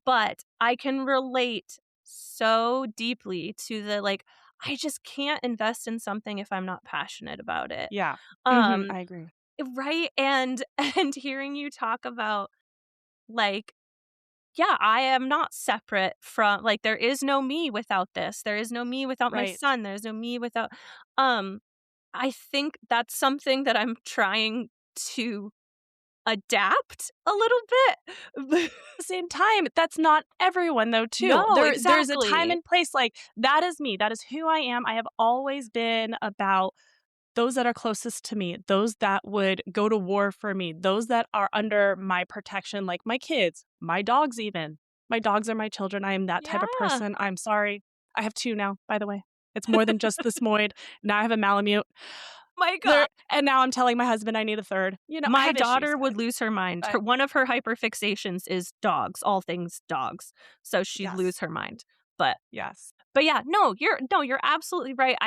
but I can relate so deeply to the like I just can't invest in something if I'm not passionate about it. Yeah. Um I agree. right and and hearing you talk about like yeah, I am not separate from like, there is no me without this. There is no me without my Right. son. There's no me without um, I think that's something that I'm trying to adapt a little bit. The same time, that's not everyone though too. No, There's a time exactly. and place, like, that is me, that is who I am. I have always been about those that are closest to me, those that would go to war for me, those that are under my protection, like my kids, my dogs even. My dogs are my children. I am that type of Yeah. person. I'm sorry. I have 2 now, by the way. It's more than just the Smoyed. Now I have a Malamute. My god. There and now I'm telling my husband I need a third. I My have issues, daughter would guys. lose her mind. But One of her hyperfixations is dogs, all things dogs. So she'd lose yes. her mind. But Yes. But yeah, you're absolutely right.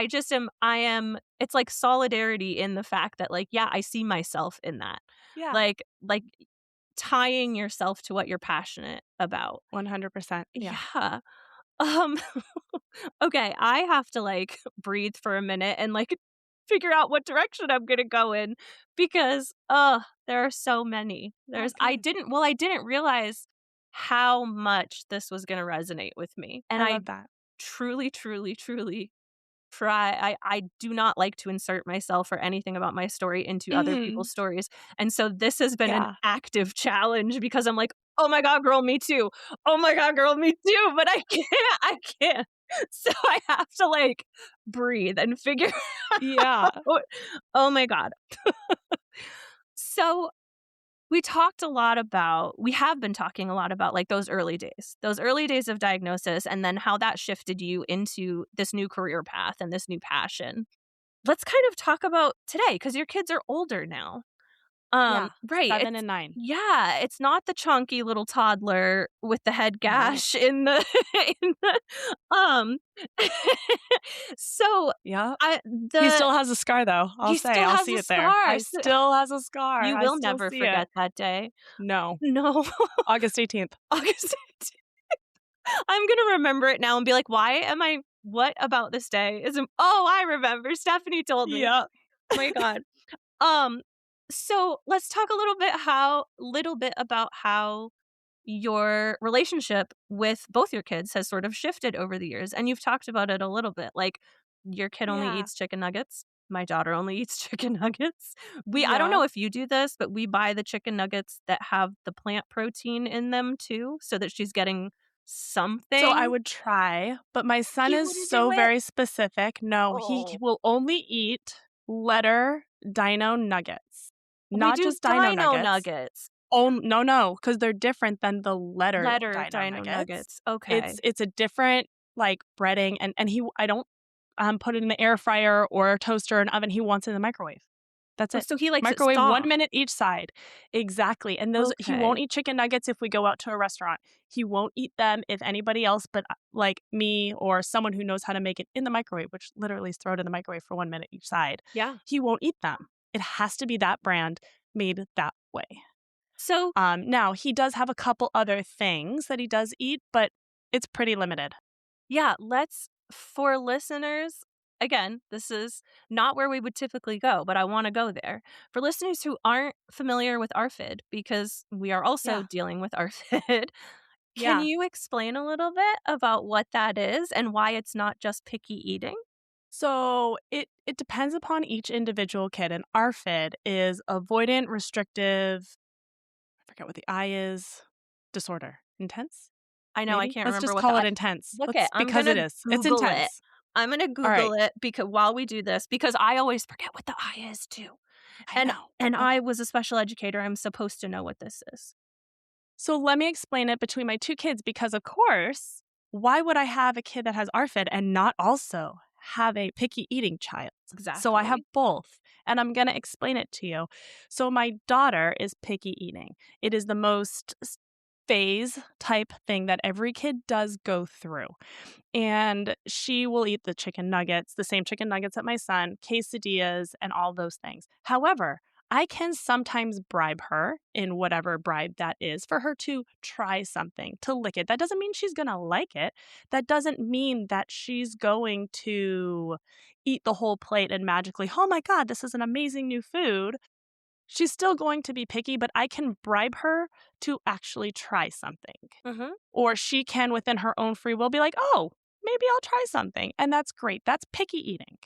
I am it's like solidarity in the fact that like, yeah, I see myself in that. Yeah. Like tying yourself to what you're passionate about. 100%. Yeah. Yeah. Um okay, I have to like breathe for a minute and like figure out what direction I'm going to go in because there are so many. Oh, There's good. I didn't realize how much this was going to resonate with me. And I I love that. truly, truly, truly try I do not like to insert myself or anything about my story into other Mhm. people's stories, and so this has been an Yeah. active challenge because I'm like, "Oh my god, girl, me too. Oh my god, girl, me too," but I can't. So I have to, like, breathe and figure Yeah. out oh my god. So we have been talking a lot about like those early days of diagnosis, and then how that shifted you into this new career path and this new passion. Let's kind of talk about today because your kids are older now. Yeah. Right. 7 and 9. It's not the chunky little toddler with the head No. gash in the in the so Yep. I He the still has a scar though, I'll he say, still I'll has see a it there. scar. I still has a scar, You I will still never see it. forget that day. No. No. August 18th. August 18th. I'm gonna remember it now and be like, "Why am I what about this day is oh, I remember, Stephanie told me." Yeah. My god. Um, so let's talk a little bit about how your relationship with both your kids has sort of shifted over the years, and you've talked about it a little bit, like, your kid only Yeah. eats chicken nuggets, my daughter only eats chicken nuggets. I don't Yeah. know if you do this, but we buy the chicken nuggets that have the plant protein in them too, so that she's getting So I something. would try, but my son You is wouldn't do so it? very specific. No, he Oh. will only eat letter dino nuggets, We not do just dino dino nuggets. nuggets. Oh, no, because 'cause they're different than the letter Letter dino dino nuggets. nuggets. Okay. It's a different, like, breading, and I don't, put it in the air fryer or a toaster or an oven, he wants it in the microwave. That's Oh, it. so he likes it Microwave 1 soft. minute each side. Exactly, and those he won't Okay. eat chicken nuggets if we go out to a restaurant. He won't eat them if anybody else but, like, me or someone who knows how to make it in the microwave, which literally is throw it in the microwave for 1 minute each side. Yeah. He won't eat them. It has to be that brand made that way. So, Now, he does have a couple other things that he does eat, but it's pretty limited. yeah, for listeners, again, this is not where we would typically go, but I want to go there. For listeners who aren't familiar with ARFID, because we are also Yeah. dealing with ARFID, can Yeah. you explain a little bit about what that is and why it's not just picky eating? So it depends upon each individual kid. And ARFID is avoidant restrictive, I forget what the I is, disorder. Intense? I know I Maybe? can't Let's remember just what the call I it intense. Okay, I'm Because it gonna is. It's Google it. intense. I'm gonna All right. Google it because while we do this, because I always forget what the I is too. I And know. and Okay. I was a special educator. I'm supposed to know what this is. So let me explain it between my two kids because, of course, why would I have a kid that has ARFID and not also have a picky eating child? So I have Exactly. both, and I'm going to explain it to you. So my daughter is picky eating. It is the most phase type thing that every kid does go through. And she will eat the chicken nuggets, the same chicken nuggets that my son, quesadillas, and all those things. However, I can sometimes bribe her in whatever bribe that is for her to try something, to lick it. That doesn't mean she's going to like it. That doesn't mean that she's going to eat the whole plate and magically, oh my God, this is an amazing new food. She's still going to be picky, but I can bribe her to actually try something. Mhm. Or she can, within her own free will, be like, oh, maybe I'll try something. And that's great. That's picky eating.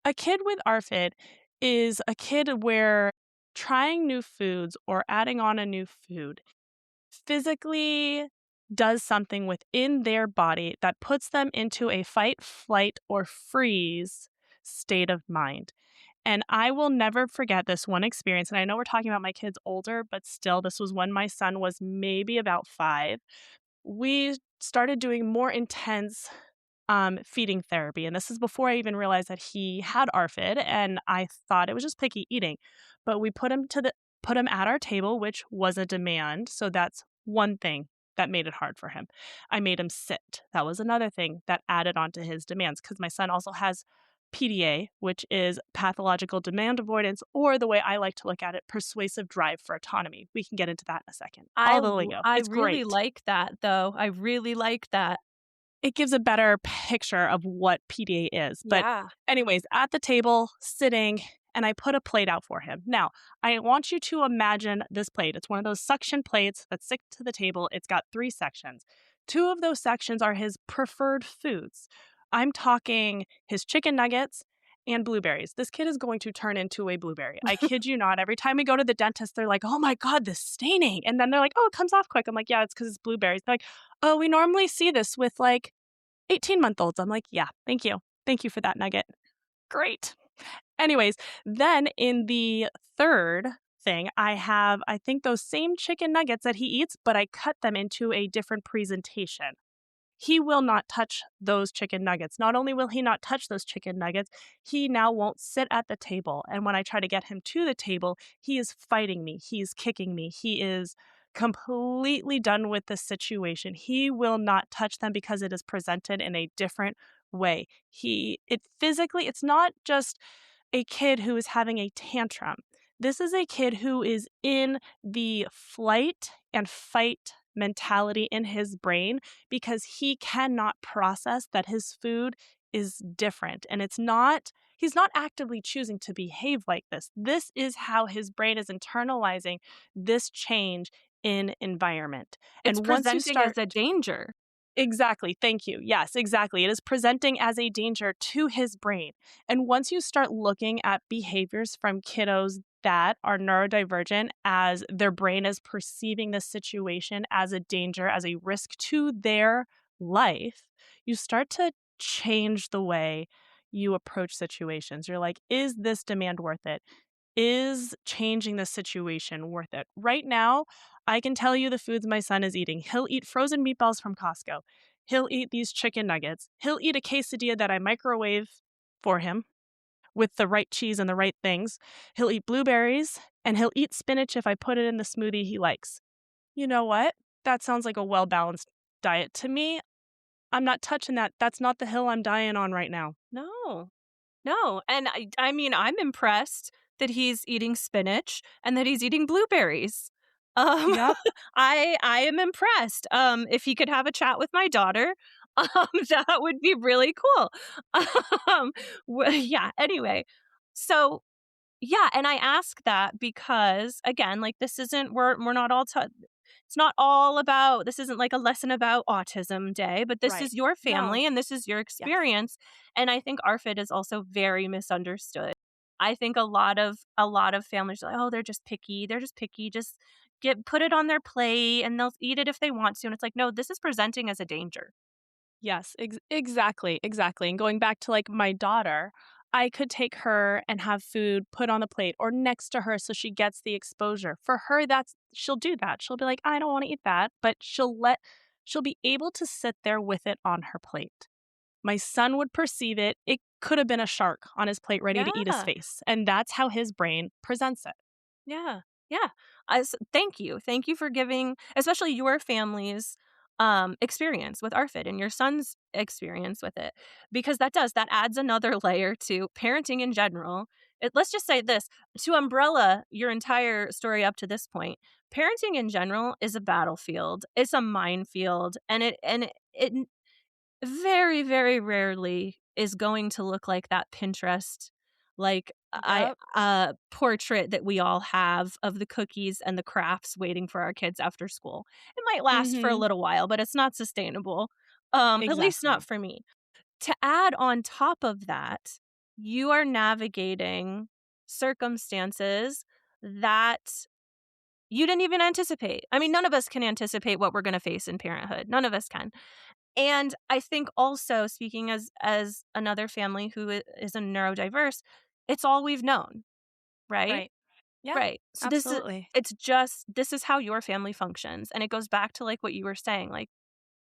A kid with ARFID is a kid where trying new foods or adding on a new food physically does something within their body that puts them into a fight, flight, or freeze state of mind. And I will never forget this one experience. And I know we're talking about my kids older, but still, this was when my son was maybe about 5. We started doing more intense feeding therapy. And this is before I even realized that he had ARFID, and I thought it was just picky eating. But we put him at our table, which was a demand. So that's one thing that made it hard for him. I made him sit. That was another thing that added on to his demands because my son also has PDA, which is pathological demand avoidance, or the way I like to look at it, persuasive drive for autonomy. We can get into that in a second. All the lingo. I It's really great. like that, though. I really like that. It gives a better picture of what PDA is. But Yeah. anyways, at the table, sitting, and I put a plate out for him. Now, I want you to imagine this plate. It's one of those suction plates that stick to the table. It's got 3 sections. 2 of those sections are his preferred foods. I'm talking his chicken nuggets and blueberries. This kid is going to turn into a blueberry. I kid you not. Every time we go to the dentist, they're like, oh my God, this staining. And then they're like, oh, it comes off quick. I'm like, yeah, it's because it's blueberries. They're like, oh, we normally see this with like 18-month-olds. I'm like, yeah, thank you. Thank you for that nugget. Great. Anyways, then in the third thing, I have, I think, those same chicken nuggets that he eats, but I cut them into a different presentation. He will not touch those chicken nuggets. Not only will he not touch those chicken nuggets, he now won't sit at the table. And when I try to get him to the table, he is fighting me. He's kicking me. He is completely done with the situation. He will not touch them because it is presented in a different way. It's not just a kid who is having a tantrum. This is a kid who is in the flight and fight mentality in his brain because he cannot process that his food is different. And he's not actively choosing to behave like this. This is how his brain is internalizing this change in environment. It's And once you presenting as start a danger. Exactly. Thank you. Yes, exactly. It is presenting as a danger to his brain. And once you start looking at behaviors from kiddos that are neurodivergent as their brain is perceiving this situation as a danger, as a risk to their life, you start to change the way you approach situations. You're like, is this demand worth it? Is changing the situation worth it? Right now, I can tell you the foods my son is eating. He'll eat frozen meatballs from Costco. He'll eat these chicken nuggets. He'll eat a quesadilla that I microwave for him with the right cheese and the right things. He'll eat blueberries and he'll eat spinach if I put it in the smoothie he likes. You know what? That sounds like a well balanced diet to me. I'm not touching that. That's not the hill I'm dying on right now. No. No. And I mean, I'm impressed that he's eating spinach and that he's eating blueberries. Um, Yep. I am impressed. If he could have a chat with my daughter, that would be really cool. Um, yeah, anyway. So, yeah, and I ask that because again, like this isn't we're not all it's not all about this isn't like a lesson about autism day, but this Right. is your No. family and this is your Yes. experience. And I think ARFID is also very misunderstood. I think a lot of families are like, oh, they're just picky. They're just picky. Just put it on their plate and they'll eat it if they want to. And it's like, no, this is presenting as a danger. Yes, exactly, exactly. And going back to like my daughter, I could take her and have food put on the plate or next to her so she gets the exposure. For her, that's she'll do that. She'll be like, I don't want to eat that, but she'll be able to sit there with it on her plate. My son would perceive it. It could have been a shark on his plate ready to eat his Yeah. face. And that's how his brain presents it. Yeah. Yeah. Thank you. Thank you for giving, especially your family's experience with ARFID and your son's experience with it, because that adds another layer to parenting in general. Let's just say this to umbrella your entire story up to this point. Parenting in general is a battlefield. It's a minefield, and it very, very rarely is going to look like that Pinterest, like, Yep. portrait that we all have of the cookies and the crafts waiting for our kids after school. It might last for a Mhm. little while, but it's not sustainable, at least not Exactly. for me. To add on top of that, you are navigating circumstances that you didn't even anticipate. I mean, none of us can anticipate what we're gonna face in parenthood. None of us can. And I think also speaking as another family who is a neurodiverse, it's all we've known, right? Right. Yeah. Right. So Absolutely. this is how your family functions. And it goes back to like what you were saying, like,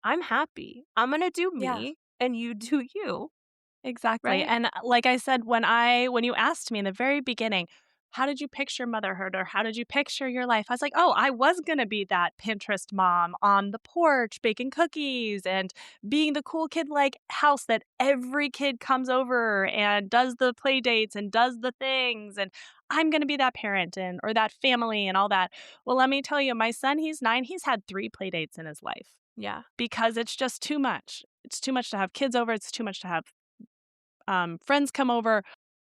I'm happy. I'm gonna do Yeah. me and you do you. Exactly, Right? and, like I said, when you asked me in the very beginning, "How did you picture motherhood?" or "How did you picture your life?" I was like, "Oh, I was gonna be that Pinterest mom on the porch baking cookies and being the cool kid, like, house that every kid comes over and does the play dates and does the things, and I'm gonna be that parent and or that family and all that." Well, let me tell you, my son, he's 9, he's had 3 play dates in his life Yeah. because it's just too much. It's too much to have kids over, it's too much to have friends come over,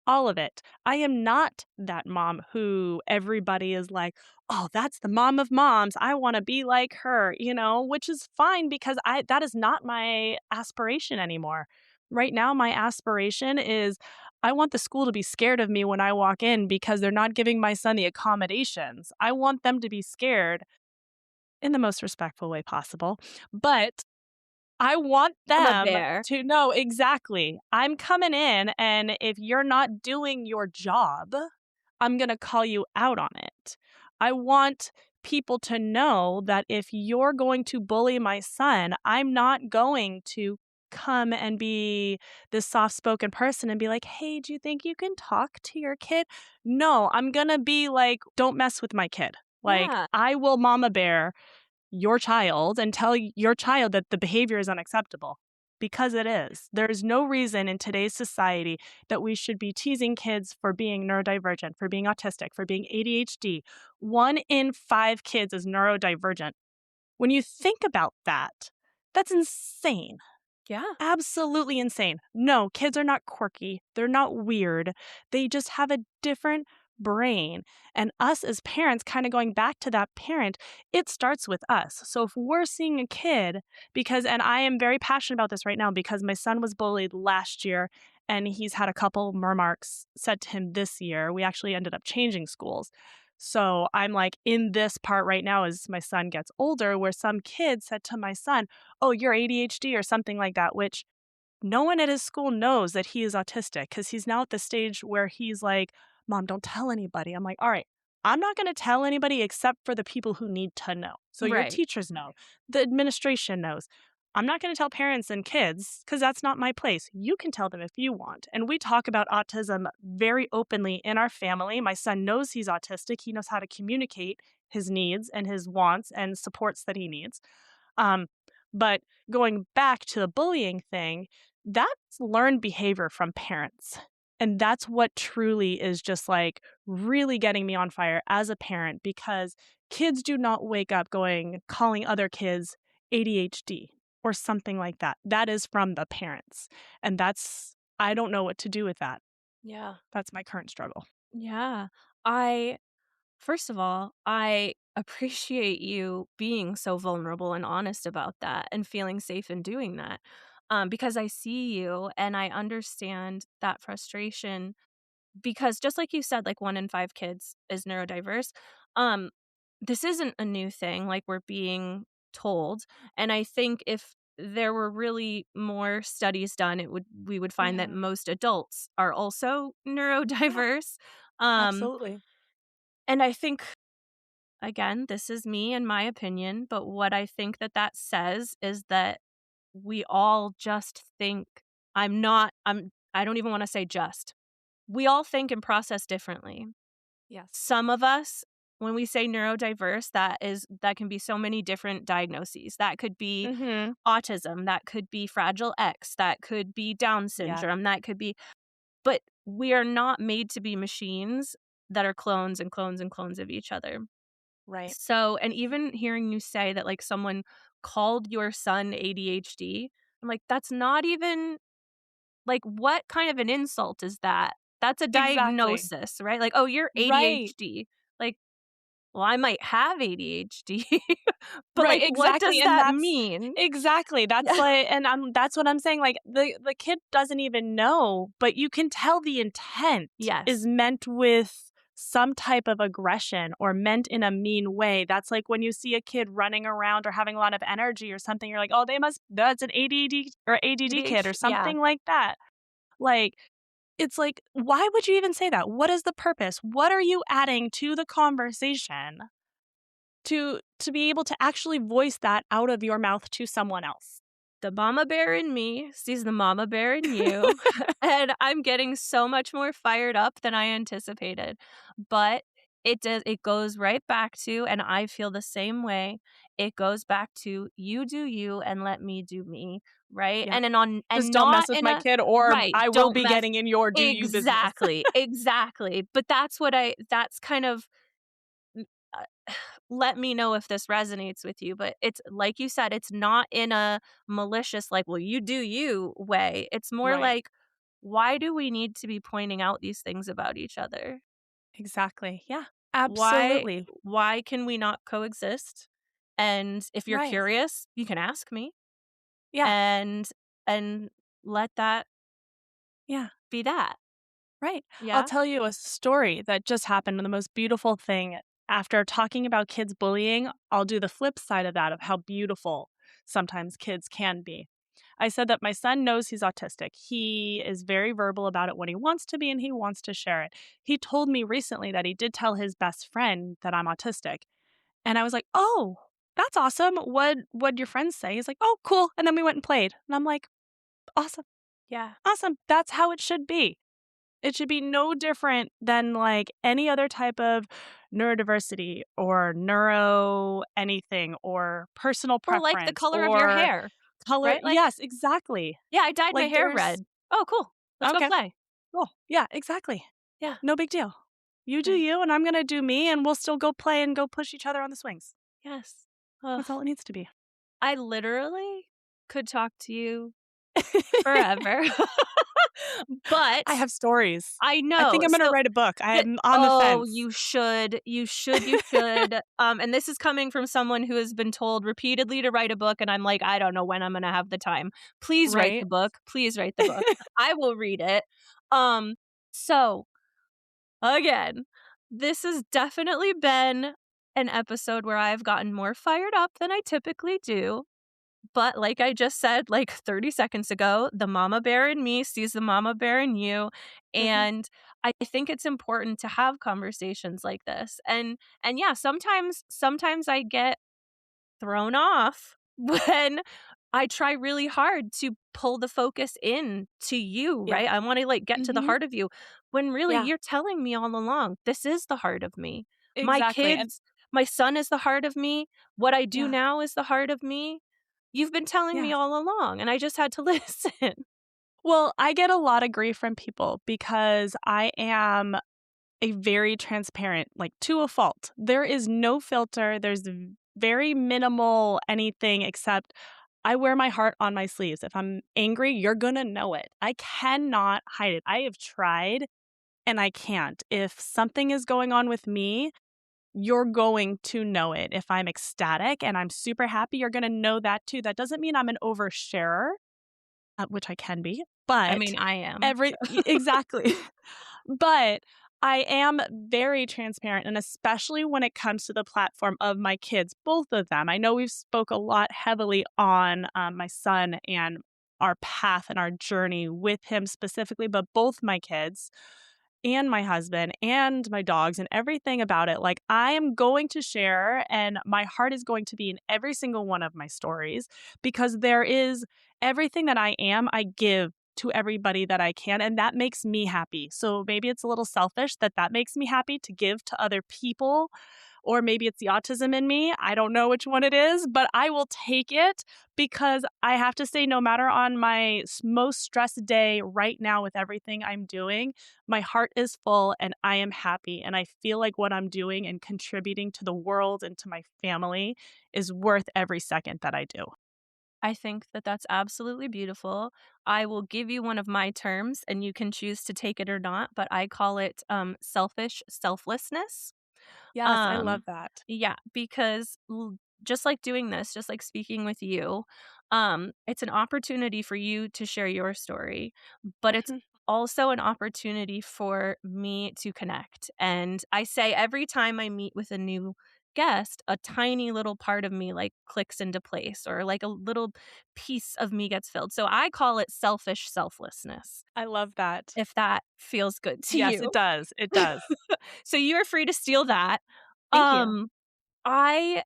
all of it. I am not that mom who everybody is like, "Oh, that's the mom of moms. I want to be like her," which is fine because I that is not my aspiration anymore. Right now, my aspiration is I want the school to be scared of me when I walk in because they're not giving my son the accommodations. I want them to be scared in the most respectful way possible. But I want I'm a them bear. to know exactly, I'm coming in, and if you're not doing your job, I'm gonna call you out on it. I want people to know that if you're going to bully my son, I'm not going to come and be this soft-spoken person and be like, "Hey, do you think you can talk to your kid?" No, I'm gonna be like, "Don't mess with my kid." Like, Yeah. I will mama bear your child and tell your child that the behavior is unacceptable because it is. There is no reason in today's society that we should be teasing kids for being neurodivergent, for being autistic, for being ADHD. 1 in 5 kids is neurodivergent. When you think about that, that's insane. Yeah. Absolutely insane. No, kids are not quirky. They're not weird. They just have a different brain. And us as parents, kind of going back to that parent, it starts with us. So if we're seeing a kid, and I am very passionate about this right now because my son was bullied last year and he's had a couple remarks said to him this year. We actually ended up changing schools. So I'm like in this part right now as my son gets older, where some kid said to my son, "Oh, you're ADHD," or something like that, which no one at his school knows that he is autistic because he's now at the stage where he's like, "Mom, don't tell anybody." I'm like, "All right, I'm not going to tell anybody except for the people who need to know. So your Right. teachers know, the administration knows. I'm not going to tell parents and kids because that's not my place. You can tell them if you want." And we talk about autism very openly in our family. My son knows he's autistic. He knows how to communicate his needs and his wants and supports that he needs. Um, but going back to the bullying thing, that's learned behavior from parents. And that's what truly is just like really getting me on fire as a parent because kids do not wake up calling other kids ADHD or something like that. That is from the parents. And I don't know what to do with that. Yeah. That's my current struggle. Yeah. I First of all, I appreciate you being so vulnerable and honest about that and feeling safe in doing that. Because I see you and I understand that frustration because just like you said, like 1 in 5 kids is neurodiverse. Um, this isn't a new thing, like we're being told. And I think if there were really more studies done, we would find that Yeah. most adults are also Yeah. neurodiverse. Um, Absolutely. and I think again, this is me and my opinion, but what I think that that says is that we all just think I don't even want to say just. We all think and process differently. Yes. Some of us, when we say neurodiverse, that can be so many different diagnoses. That could be Mhm. autism, that could be Fragile X, that could be Down Yeah. syndrome, that could be but we are not made to be machines that are clones and clones and clones of each other. Right. So, and even hearing you say that like someone called your son ADHD, I'm like, that's not even like what kind of an insult is that? That's a Exactly. diagnosis, right? Like, oh, you're Right. ADHD. Like, well, I might have ADHD, but Right, like, what exactly, does and that that's mean? exactly, that's Yeah. like and that's what I'm saying, like, the kid doesn't even know, but you can tell the intent is Yes. meant with some type of aggression or meant in a mean way. That's like when you see a kid running around or having a lot of energy or something, you're like, "Oh, that's an ADD or ADD kid," or ADHD. Yeah. something like that. Like, it's like, why would you even say that? What is the purpose? What are you adding to the conversation? To be able to actually voice that out of your mouth to someone else. The mama bear in me sees the mama bear in you, and I'm getting so much more fired up than I anticipated. But it goes right back to, and I feel the same way, it goes back to you do you and let me do me, right? Yep. And then on Just and don't not mess with in my a kid or right, I will don't be mess getting in your do you business. exactly, exactly. But that's kind of uh, let me know if this resonates with you, but it's like you said, it's not in a malicious, like, well, you do you way. It's more Right. like, why do we need to be pointing out these things about each other? Exactly. Yeah. Why Absolutely. why can we not coexist? And if you're Right. curious, you can ask me Yeah. and and let that Yeah. be that. Right. I'll Yeah? tell you a story that just happened. The most beautiful thing after talking about kids bullying, I'll do the flip side of that of how beautiful sometimes kids can be. I said that my son knows he's autistic. He is very verbal about it when he wants to be and he wants to share it. He told me recently that he did tell his best friend that I'm autistic. And I was like, "Oh, that's awesome. What'd your friends say?" He's like, "Oh, cool." And then we went and played. And I'm like, "Awesome. Yeah. Awesome. That's how it should be." It should be no different than like any other type of neurodiversity or neuro anything or personal Or like the preference color of your or hair, color. right? Like, Yes, exactly. yeah, I dyed my Like hair there's red. Oh, cool. Let's go okay, play. cool. Yeah, exactly. Yeah. No big deal. You do Right. you and I'm going to do me and we'll still go play and go push each other on the swings. Yes. Ugh. That's all it needs to be. I literally could talk to you forever. I But have stories. I I know. think I'm going to So write a book. I the am on the oh, fence. you should. You should, you should. And this is coming from someone who has been told repeatedly to write a book, and I'm like, I don't know when I'm gonna have the time. Please write the Right? book. Please write the book. I will read it. So again, this has definitely been an episode where I've gotten more fired up than I typically do. But like I just said, like 30 seconds ago, the mama bear in me sees the mama bear in you. Mhm. And I think it's important to have conversations like this. And yeah, sometimes I get thrown off when I try really hard to pull the focus in to you, Yeah. right? I want to like get to the Mhm. heart of you when really Yeah. you're telling me all along, this is the heart of me. My Exactly. And kids, my son is the heart of me. What I do yeah. now is the heart of me. You've been telling me Yes. all along, and I just had to listen. Well, I get a lot of grief from people because I am a very transparent, like to a fault. There is no filter. There's very minimal anything except I wear my heart on my sleeves. If I'm angry, you're going to know it. I cannot hide it. I have tried and I can't. If something is going on with me, you're going to know it. If I'm ecstatic and I'm super happy, you're going to know that too. That doesn't mean I'm an oversharer, which I can be, I but mean, I am. So. exactly. But I am very transparent, and especially when it comes to the platform of my kids, both of them. I know we've spoke a lot heavily on my son and our path and our journey with him specifically, but both my kids and my husband and my dogs and everything about it. Like, I am going to share, and my heart is going to be in every single one of my stories because there is everything that I am, I give to everybody that I can, and that makes me happy. So maybe it's a little selfish that makes me happy to give to other people, or maybe it's the autism in me. I don't know which one it is, but I will take it because I have to say, no matter on my most stressed day right now with everything I'm doing, my heart is full and I am happy. And I feel like what I'm doing and contributing to the world and to my family is worth every second that I do. I think that that's absolutely beautiful. I will give you one of my terms, and you can choose to take it or not, but I call it selfish selflessness. Yes, I love Um, that. yeah, because just like doing this, just like speaking with you, it's an opportunity for you to share your story, but it's Mhm. also an opportunity for me to connect. And I say every time I meet with a new guest, a tiny little part of me like clicks into place or like a little piece of me gets filled. So I call it selfish selflessness, I love that. if that feels good to Yes, it you. does. It does. So you are free to steal that. Thank you. Um, I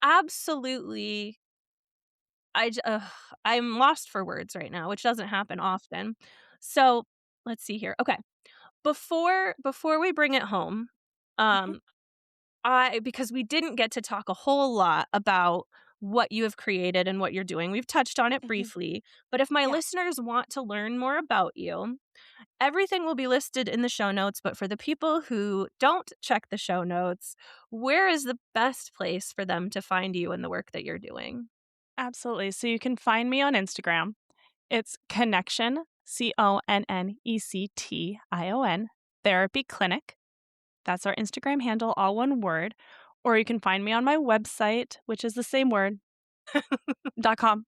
absolutely I j I'm lost for words right now, which doesn't happen often. So, let's see here. Okay. Before we bring it home, Mhm, um, I because we didn't get to talk a whole lot about what you have created and what you're doing. We've touched on it mhm. briefly, but if my Yeah. listeners want to learn more about you, everything will be listed in the show notes, but for the people who don't check the show notes, where is the best place for them to find you and the work that you're doing? Absolutely. So you can find me on Instagram. It's Connection, Connection, Therapy Clinic. That's our Instagram handle, all one word. Or you can find me on my website, which is the same word, .com,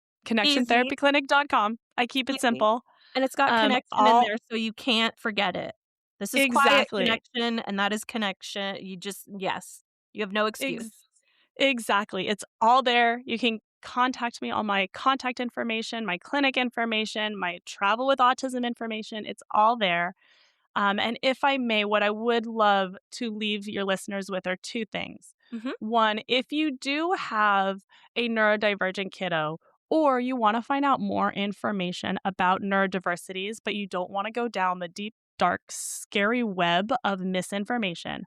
Easy, connectiontherapyclinic.com. I keep it easy. simple. And it's got connection in All there so you can't forget it. This is quiet exactly. connection, and that is connection. You just yes, you have no excuse. Ex exactly. It's all there. You can contact me on my contact information, my clinic information, my travel with autism information. It's all there. And if I may, what I would love to leave your listeners with are two things. Mhm. One, if you do have a neurodivergent kiddo, or you want to find out more information about neurodiversities, but you don't want to go down the deep, dark, scary web of misinformation,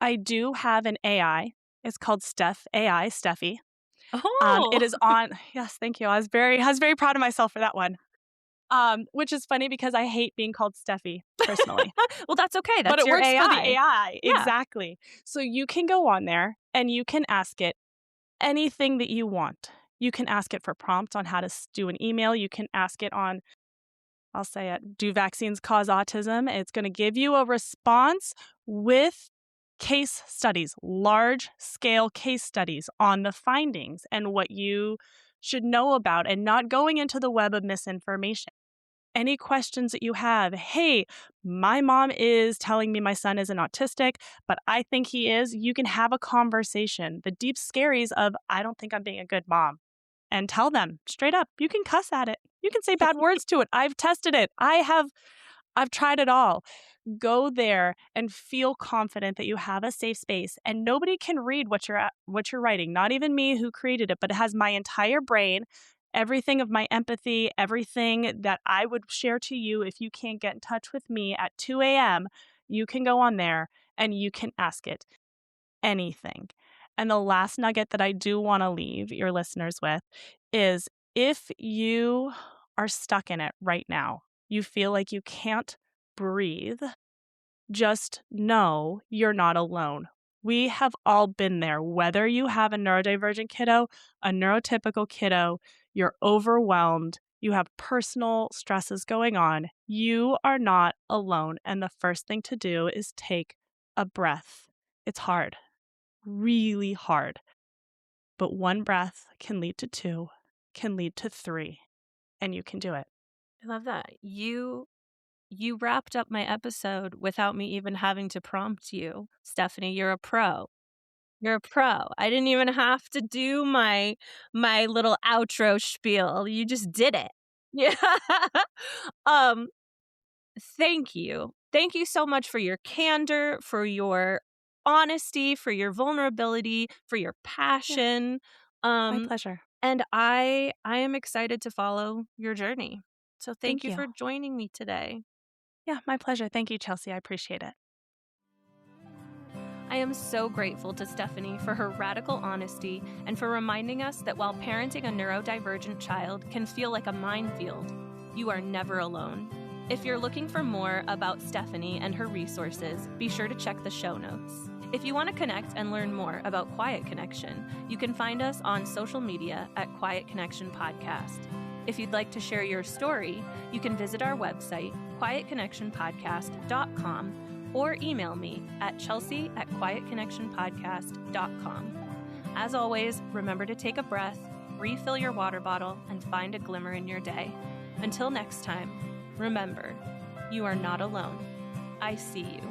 I do have an AI. It's called Steph AI, Steffi. Oh, It is on. Yes, thank you. I was very proud of myself for that one. Which is funny because I hate being called Steffi personally. well, that's okay. But That's it your works for the AI. AI, Yeah. exactly. So you can go on there and you can ask it anything that you want. You can ask it for prompts on how to do an email. You can ask it on, I'll say it, do vaccines cause autism? It's going to give you a response with case studies, large scale case studies on the findings and what you should know about and not going into the web of misinformation. Any questions that you have. Hey, my mom is telling me my son isn't autistic, but I think he is. You can have a conversation. The deep scaries of, I don't think I'm being a good mom. And tell them straight up, you can cuss at it. You can say bad words to it. I've tested it. I've tried it all. Go there and feel confident that you have a safe space and nobody can read what you're writing. Not even me who created it, but it has my entire brain, everything of my empathy, everything that I would share to you if you can't get in touch with me at 2 a.m. You can go on there and you can ask it anything. And the last nugget that I do want to leave your listeners with is if you are stuck in it right now, you feel like you can't breathe, just know you're not alone. We have all been there, whether you have a neurodivergent kiddo, a neurotypical kiddo, you're overwhelmed, you have personal stresses going on. You are not alone. And the first thing to do is take a breath. It's hard, really hard. But one breath can lead to 2, can lead to 3, and you can do it. I love that. You wrapped up my episode without me even having to prompt you. Stephanie, you're a pro. You're a pro. I didn't even have to do my little outro spiel. You just did it. Yeah. Thank you. Thank you so much for your candor, for your honesty, for your vulnerability, for your passion. My pleasure. And I am excited to follow your journey. So thank you you. for joining me today. Yeah, my pleasure. Thank you, Chelsea. I appreciate it. I am so grateful to Stephanie for her radical honesty and for reminding us that while parenting a neurodivergent child can feel like a minefield, you are never alone. If you're looking for more about Stephanie and her resources, be sure to check the show notes. If you want to connect and learn more about Quiet Connection, you can find us on social media at Quiet Connection Podcast. If you'd like to share your story, you can visit our website, quietconnectionpodcast.com, or email me at chelsea@quietconnectionpodcast.com. As always, remember to take a breath, refill your water bottle, and find a glimmer in your day. Until next time, remember, you are not alone. I see you.